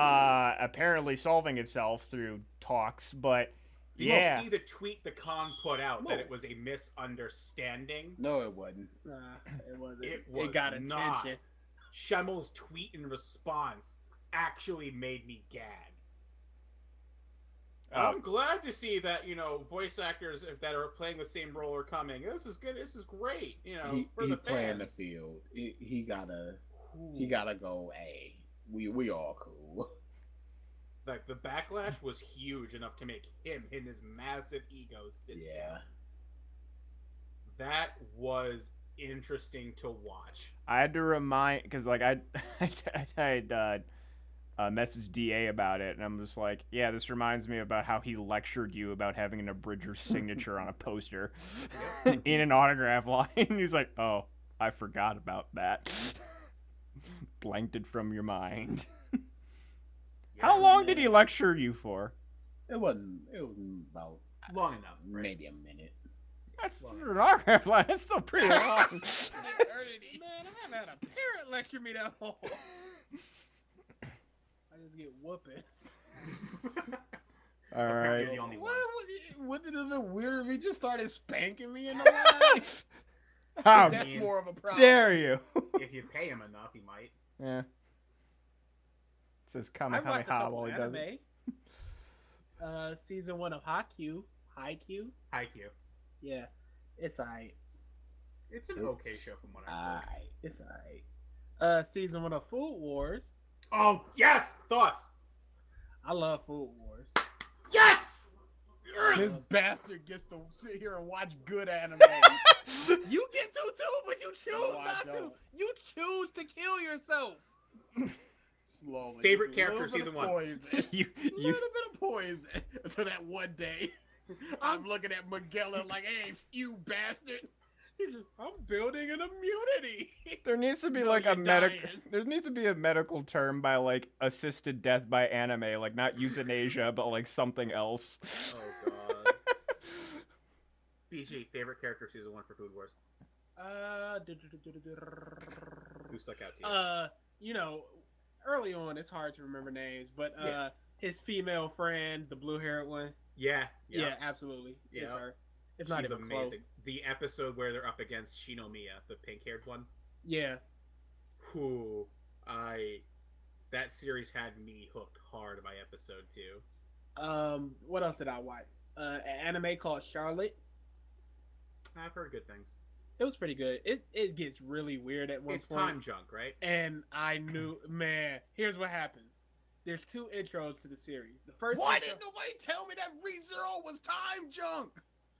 [SPEAKER 1] apparently solving itself through talks, but
[SPEAKER 2] Did
[SPEAKER 1] yeah.
[SPEAKER 2] you see the tweet the con put out
[SPEAKER 4] No.
[SPEAKER 2] that it was a misunderstanding?
[SPEAKER 4] No, it wasn't.
[SPEAKER 3] It wasn't.
[SPEAKER 2] It was
[SPEAKER 3] It got
[SPEAKER 2] not.
[SPEAKER 3] attention.
[SPEAKER 2] Shemel's tweet in response actually made me gag. I'm glad to see that, voice actors that are playing the same role are coming. This is good. This is great. For the
[SPEAKER 4] playing the
[SPEAKER 2] fans.
[SPEAKER 4] field. He gotta go. Hey, we all cool.
[SPEAKER 2] Like the backlash was huge enough to make him in his massive ego sit
[SPEAKER 4] Yeah.
[SPEAKER 2] down. That was interesting to watch.
[SPEAKER 1] I had to remind because like I had messaged DA about it, and I'm just like, yeah, this reminds me about how he lectured you about having an Abridger's signature on a poster in an autograph line. He's like, oh, I forgot about that. Blanked it from your mind. How long did he lecture you for?
[SPEAKER 4] It was about
[SPEAKER 2] Long enough. Right?
[SPEAKER 4] maybe a minute.
[SPEAKER 1] That's for an autograph line. That's still pretty long.
[SPEAKER 3] Man, I haven't had a parent lecture me that long. I just get whoopings.
[SPEAKER 1] All
[SPEAKER 2] Apparently
[SPEAKER 1] right.
[SPEAKER 2] you're the only one.
[SPEAKER 4] What did it weird if he just started spanking me in the line?
[SPEAKER 1] How
[SPEAKER 4] That's
[SPEAKER 2] mean,
[SPEAKER 4] more of a problem.
[SPEAKER 1] dare you?
[SPEAKER 2] If you pay him enough, he might.
[SPEAKER 1] Yeah. It says
[SPEAKER 3] I watched a
[SPEAKER 1] Kamehameha
[SPEAKER 3] couple
[SPEAKER 1] while he does it.
[SPEAKER 3] anime. Season 1 of Haikyuu. Haikyuu?
[SPEAKER 2] Haikyuu.
[SPEAKER 3] Yeah. It's alright.
[SPEAKER 2] It's an
[SPEAKER 4] It's-
[SPEAKER 2] okay show from what I've heard.
[SPEAKER 3] It's alright. Season 1 of Food Wars.
[SPEAKER 2] Oh, yes! Thoughts!
[SPEAKER 3] I love Food Wars.
[SPEAKER 2] Yes!
[SPEAKER 4] This bastard gets to sit here and watch good anime.
[SPEAKER 3] You get to too, but you choose
[SPEAKER 4] No, I
[SPEAKER 3] not to.
[SPEAKER 4] don't.
[SPEAKER 3] You choose to kill yourself.
[SPEAKER 4] Slowly.
[SPEAKER 2] Favorite
[SPEAKER 4] A
[SPEAKER 2] character,
[SPEAKER 4] little bit
[SPEAKER 2] season
[SPEAKER 4] of
[SPEAKER 2] 1.
[SPEAKER 4] Poison.
[SPEAKER 1] You
[SPEAKER 4] A little bit of poison until that one day. I'm looking at Miguel and like, hey, you bastard.
[SPEAKER 3] I'm building an immunity.
[SPEAKER 1] there needs to be
[SPEAKER 3] No,
[SPEAKER 1] like a
[SPEAKER 3] you're
[SPEAKER 1] medical.
[SPEAKER 3] dying.
[SPEAKER 1] There needs to be a medical term by like assisted death by anime, like not euthanasia, but like something else.
[SPEAKER 2] Oh, God. BG, favorite character season 1 for Food Wars. Who stuck out to you?
[SPEAKER 3] Early on it's hard to remember names, but
[SPEAKER 2] Yeah.
[SPEAKER 3] his female friend, the blue-haired one.
[SPEAKER 2] Yeah.
[SPEAKER 3] Yeah, absolutely.
[SPEAKER 2] Yeah.
[SPEAKER 3] It's her. It's not
[SPEAKER 2] She's
[SPEAKER 3] even
[SPEAKER 2] amazing.
[SPEAKER 3] close.
[SPEAKER 2] The episode where they're up against Shinomiya, the pink-haired one.
[SPEAKER 3] Yeah.
[SPEAKER 2] Who that series had me hooked hard by episode 2.
[SPEAKER 3] What else did I watch? An anime called Charlotte.
[SPEAKER 2] I've heard good things.
[SPEAKER 3] It was pretty good. It gets really weird at one
[SPEAKER 2] It's
[SPEAKER 3] point.
[SPEAKER 2] time junk, right?
[SPEAKER 3] And I knew, man, here's what happens. There's 2 intros to the series. The first
[SPEAKER 4] Why
[SPEAKER 3] intro-
[SPEAKER 4] didn't nobody tell me that ReZero was time junk?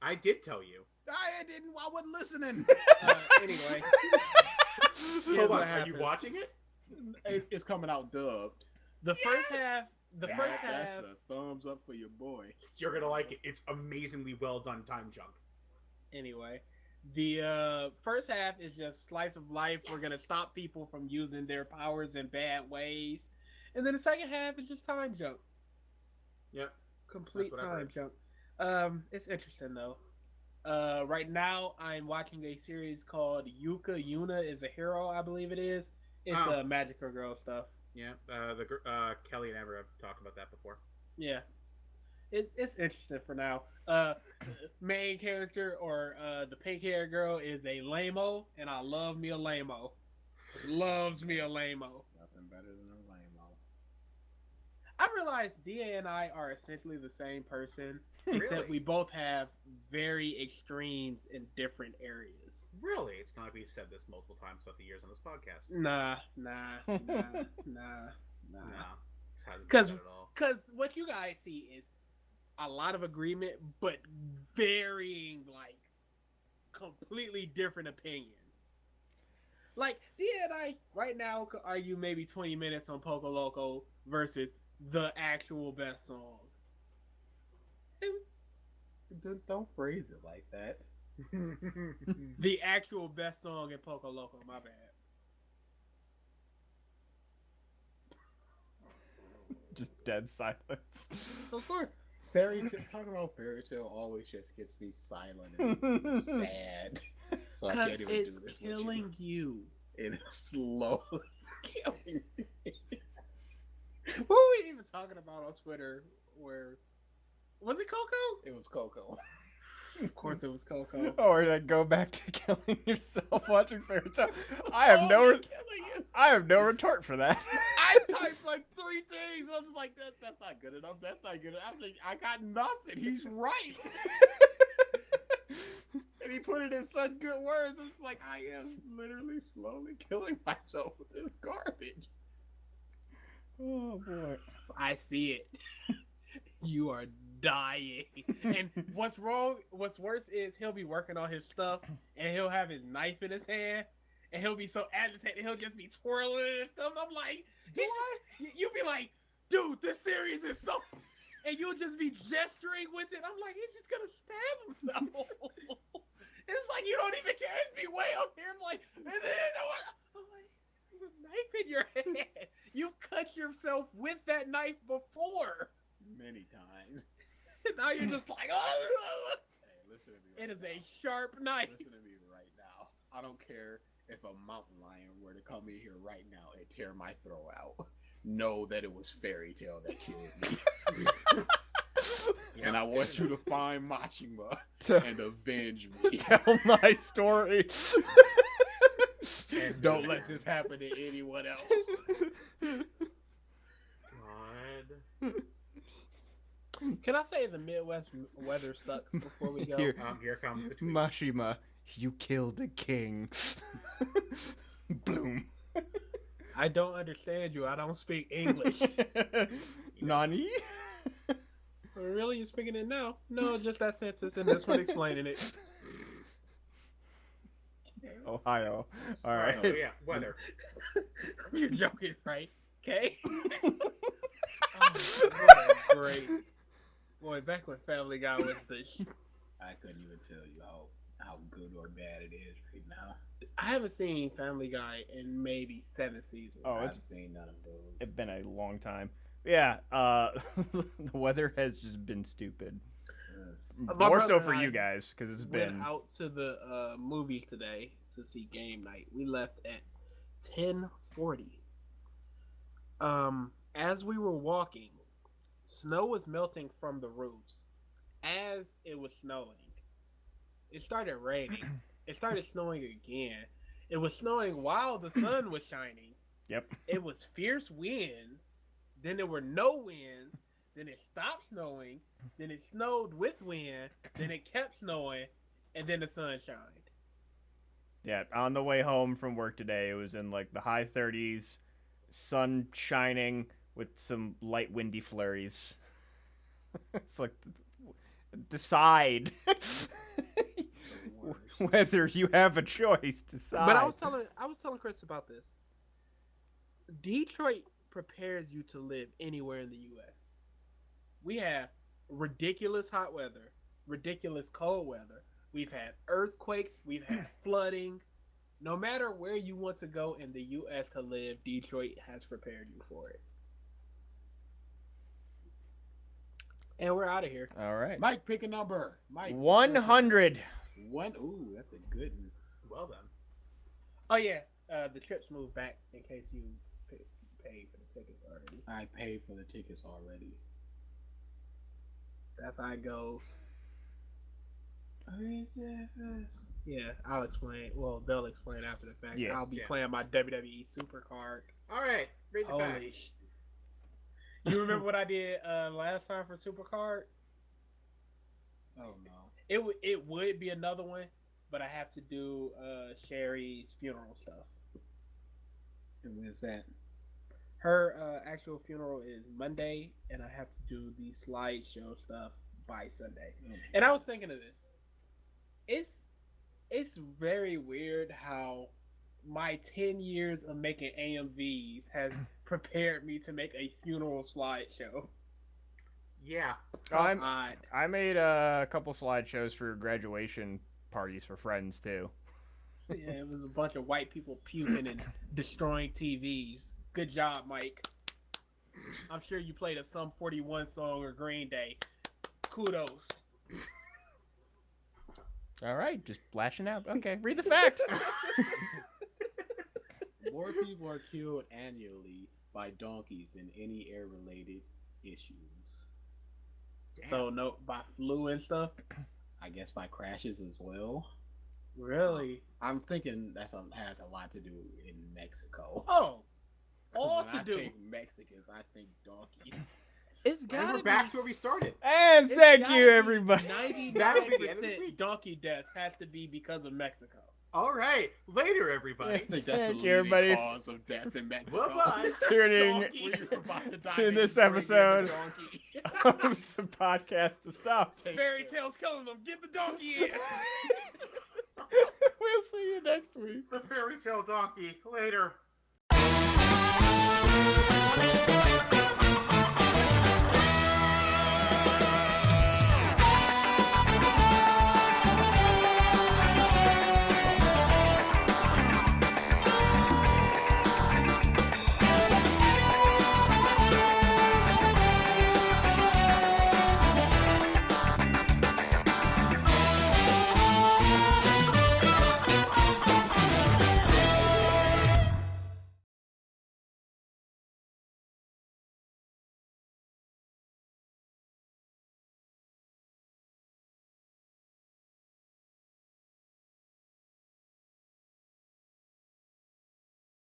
[SPEAKER 2] I did tell you.
[SPEAKER 4] I didn't. I wasn't listening.
[SPEAKER 3] Anyway,
[SPEAKER 2] Hold
[SPEAKER 3] what
[SPEAKER 2] on, are
[SPEAKER 3] happens.
[SPEAKER 2] you watching it?
[SPEAKER 4] It's coming out dubbed.
[SPEAKER 3] the first half,
[SPEAKER 4] That's a thumbs up for your boy.
[SPEAKER 2] You're gonna like it. It's amazingly well done time junk.
[SPEAKER 3] anyway, the first half is just slice of life. We're gonna stop people from using their powers in bad ways, and then the second half is just time jump.
[SPEAKER 2] Yep.
[SPEAKER 3] Complete
[SPEAKER 2] That's what I've
[SPEAKER 3] time
[SPEAKER 2] heard.
[SPEAKER 3] jump. It's interesting though. Right now I'm watching a series called Yuka Yuna is a Hero, I believe it is. It's
[SPEAKER 2] Oh.
[SPEAKER 3] Magical Girl stuff.
[SPEAKER 2] Yeah. Kelly and Ever have talked about that before.
[SPEAKER 3] Yeah. It's interesting for now. Main character or the pink hair girl is a lame-o, and I love me a lame-o. Loves me a lame-o.
[SPEAKER 4] Nothing better than a lame-o.
[SPEAKER 3] I realize DA and I are essentially the same person. Except
[SPEAKER 2] Really?
[SPEAKER 3] we both have very extremes in different areas.
[SPEAKER 2] Really? It's not like we've said this multiple times throughout the years on this podcast.
[SPEAKER 3] Nah.
[SPEAKER 2] No, this hasn't been
[SPEAKER 3] Because
[SPEAKER 2] said at all.
[SPEAKER 3] what you guys see is a lot of agreement, but varying, like, completely different opinions. Like, D and I right now could argue maybe 20 minutes on Poco Loco versus the actual best song.
[SPEAKER 4] Don't phrase it like that.
[SPEAKER 3] The actual best song in Poco Loco, my bad.
[SPEAKER 1] Just dead silence.
[SPEAKER 4] Of course. Fairy tale. Talking about fairy tale always just gets me silent and sad. So I
[SPEAKER 3] Because
[SPEAKER 4] can't even
[SPEAKER 3] it's
[SPEAKER 4] do this
[SPEAKER 3] killing you.
[SPEAKER 4] It is slowly killing me. What were we even talking about on Twitter? Where
[SPEAKER 3] Was it Coco?
[SPEAKER 4] it was Coco.
[SPEAKER 3] Of course it was Coco.
[SPEAKER 1] Or like go back to killing yourself watching fairy tale. I have no retort for that.
[SPEAKER 4] I typed like 3 things. I was like, that's not good enough. That's not good enough. I'm like, I got nothing. He's right. And he put it in such good words. I'm just like, I am literally slowly killing myself with this garbage.
[SPEAKER 1] Oh boy.
[SPEAKER 3] I see it. You are dying. And what's worse is he'll be working on his stuff and he'll have his knife in his hand and he'll be so agitated he'll just be twirling it and stuff. I'm like, you'll be like, dude, this series is so, and you'll just be gesturing with it. I'm like, he's just gonna stab himself. It's like you don't even care. It'd be way up here. I'm like, and then I'm like, there's a knife in your hand. You've cut yourself with that knife before.
[SPEAKER 4] Many times.
[SPEAKER 3] And now you're just like, oh.
[SPEAKER 4] Hey, listen to me.
[SPEAKER 3] It is a sharp knife.
[SPEAKER 4] Listen to me right now. I don't care if a mountain lion were to come in here right now and tear my throat out. Know that it was Fairy Tale that killed me. And I want you to find Machima and avenge me.
[SPEAKER 1] Tell my story.
[SPEAKER 4] And don't let this happen to anyone else.
[SPEAKER 2] God.
[SPEAKER 3] Can I say the Midwest weather sucks before we go?
[SPEAKER 1] Here.
[SPEAKER 2] Here comes the tweet.
[SPEAKER 1] Mashima, you killed a king. Bloom.
[SPEAKER 3] I don't understand you. I don't speak English.
[SPEAKER 1] Nani?
[SPEAKER 3] Really? You speaking it now? No, just that sentence and this one explaining it.
[SPEAKER 1] Ohio. All right.
[SPEAKER 2] Oh, yeah, weather.
[SPEAKER 3] You're joking, right? Okay. Oh, great. Boy, back when Family Guy was the
[SPEAKER 4] I couldn't even tell you how good or bad it is right now.
[SPEAKER 3] I haven't seen Family Guy in maybe 7 seasons.
[SPEAKER 1] Oh,
[SPEAKER 4] I've seen none of those.
[SPEAKER 1] It's been a long time. Yeah, the weather has just been stupid.
[SPEAKER 4] Yes.
[SPEAKER 3] My
[SPEAKER 1] More
[SPEAKER 3] brother
[SPEAKER 1] so
[SPEAKER 3] and
[SPEAKER 1] for
[SPEAKER 3] I
[SPEAKER 1] you guys, because it's
[SPEAKER 3] went
[SPEAKER 1] been...
[SPEAKER 3] out to the movies today to see Game Night. We left at 10:40. As we were walking, snow was melting from the roofs. As it was snowing, it started raining. It started snowing again. It was snowing while the sun was shining.
[SPEAKER 1] Yep.
[SPEAKER 3] It was fierce winds. Then there were no winds. Then it stopped snowing. Then it snowed with wind. Then it kept snowing. And then the sun shined.
[SPEAKER 1] Yeah, on the way home from work today, it was in like the high 30s, sun shining with some light windy flurries. It's like, decide whether you have a choice. Decide.
[SPEAKER 3] But I was telling Chris about this. Detroit prepares you to live anywhere in the U.S. We have ridiculous hot weather, ridiculous cold weather. We've had earthquakes. We've had flooding. No matter where you want to go in the U.S. to live, Detroit has prepared you for it. And we're out of here.
[SPEAKER 1] All right.
[SPEAKER 4] Mike, pick a number. Mike.
[SPEAKER 1] 100.
[SPEAKER 4] One. Ooh, that's a good one.
[SPEAKER 2] Well done.
[SPEAKER 3] Oh, yeah. The trips moved back in case you paid for the tickets already.
[SPEAKER 4] I paid for the tickets already.
[SPEAKER 3] That's how it goes. Yeah, I'll explain. Well, they'll explain after the fact.
[SPEAKER 1] Yeah.
[SPEAKER 3] I'll be playing my WWE Supercard.
[SPEAKER 2] All right, read the
[SPEAKER 3] Holy
[SPEAKER 2] facts.
[SPEAKER 3] You remember what I did last time for Supercard? Oh no. It would be another one, but I have to do Sherry's funeral stuff.
[SPEAKER 5] And when is that?
[SPEAKER 3] Her actual funeral is Monday, and I have to do the slideshow stuff by Sunday. And I was thinking of this. It's very weird how my 10 years of making AMVs has prepared me to make a funeral slideshow.
[SPEAKER 2] Yeah.
[SPEAKER 1] I made a couple slideshows for graduation parties for friends too.
[SPEAKER 3] Yeah, it was a bunch of white people puking and destroying TVs. Good job, Mike. I'm sure you played a Sum 41 song or Green Day. Kudos.
[SPEAKER 1] All right, just flashing out. Okay, read the fact.
[SPEAKER 5] More people are killed annually by donkeys than any air-related issues.
[SPEAKER 3] So no, by flu and stuff.
[SPEAKER 5] I guess by crashes as well.
[SPEAKER 3] Really?
[SPEAKER 5] I'm thinking that has a lot to do in Mexico.
[SPEAKER 3] Oh, all
[SPEAKER 5] When
[SPEAKER 3] to
[SPEAKER 5] I
[SPEAKER 3] do.
[SPEAKER 5] think Mexicans, I think donkeys.
[SPEAKER 3] It's
[SPEAKER 2] And
[SPEAKER 3] gotta
[SPEAKER 2] we're back to where we started.
[SPEAKER 1] And
[SPEAKER 3] it's
[SPEAKER 1] thank
[SPEAKER 3] gotta
[SPEAKER 1] you,
[SPEAKER 3] be
[SPEAKER 1] everybody.
[SPEAKER 3] 99% donkey deaths has to be because of Mexico.
[SPEAKER 2] All right. Later, everybody.
[SPEAKER 5] I think that's
[SPEAKER 1] Thank
[SPEAKER 5] the
[SPEAKER 1] you,
[SPEAKER 5] leading
[SPEAKER 1] everybody.
[SPEAKER 5] cause of death in Mexico.
[SPEAKER 2] Bye-bye.
[SPEAKER 1] Tuning
[SPEAKER 3] Donkey.
[SPEAKER 5] When you're about to die,
[SPEAKER 1] To
[SPEAKER 5] they
[SPEAKER 1] this
[SPEAKER 5] bring in the
[SPEAKER 1] episode.
[SPEAKER 5] donkey.
[SPEAKER 1] of the podcast of stuff.
[SPEAKER 3] Fairy tales killing them. Get the donkey in.
[SPEAKER 1] We'll see you next week.
[SPEAKER 2] The fairy tale donkey. Later.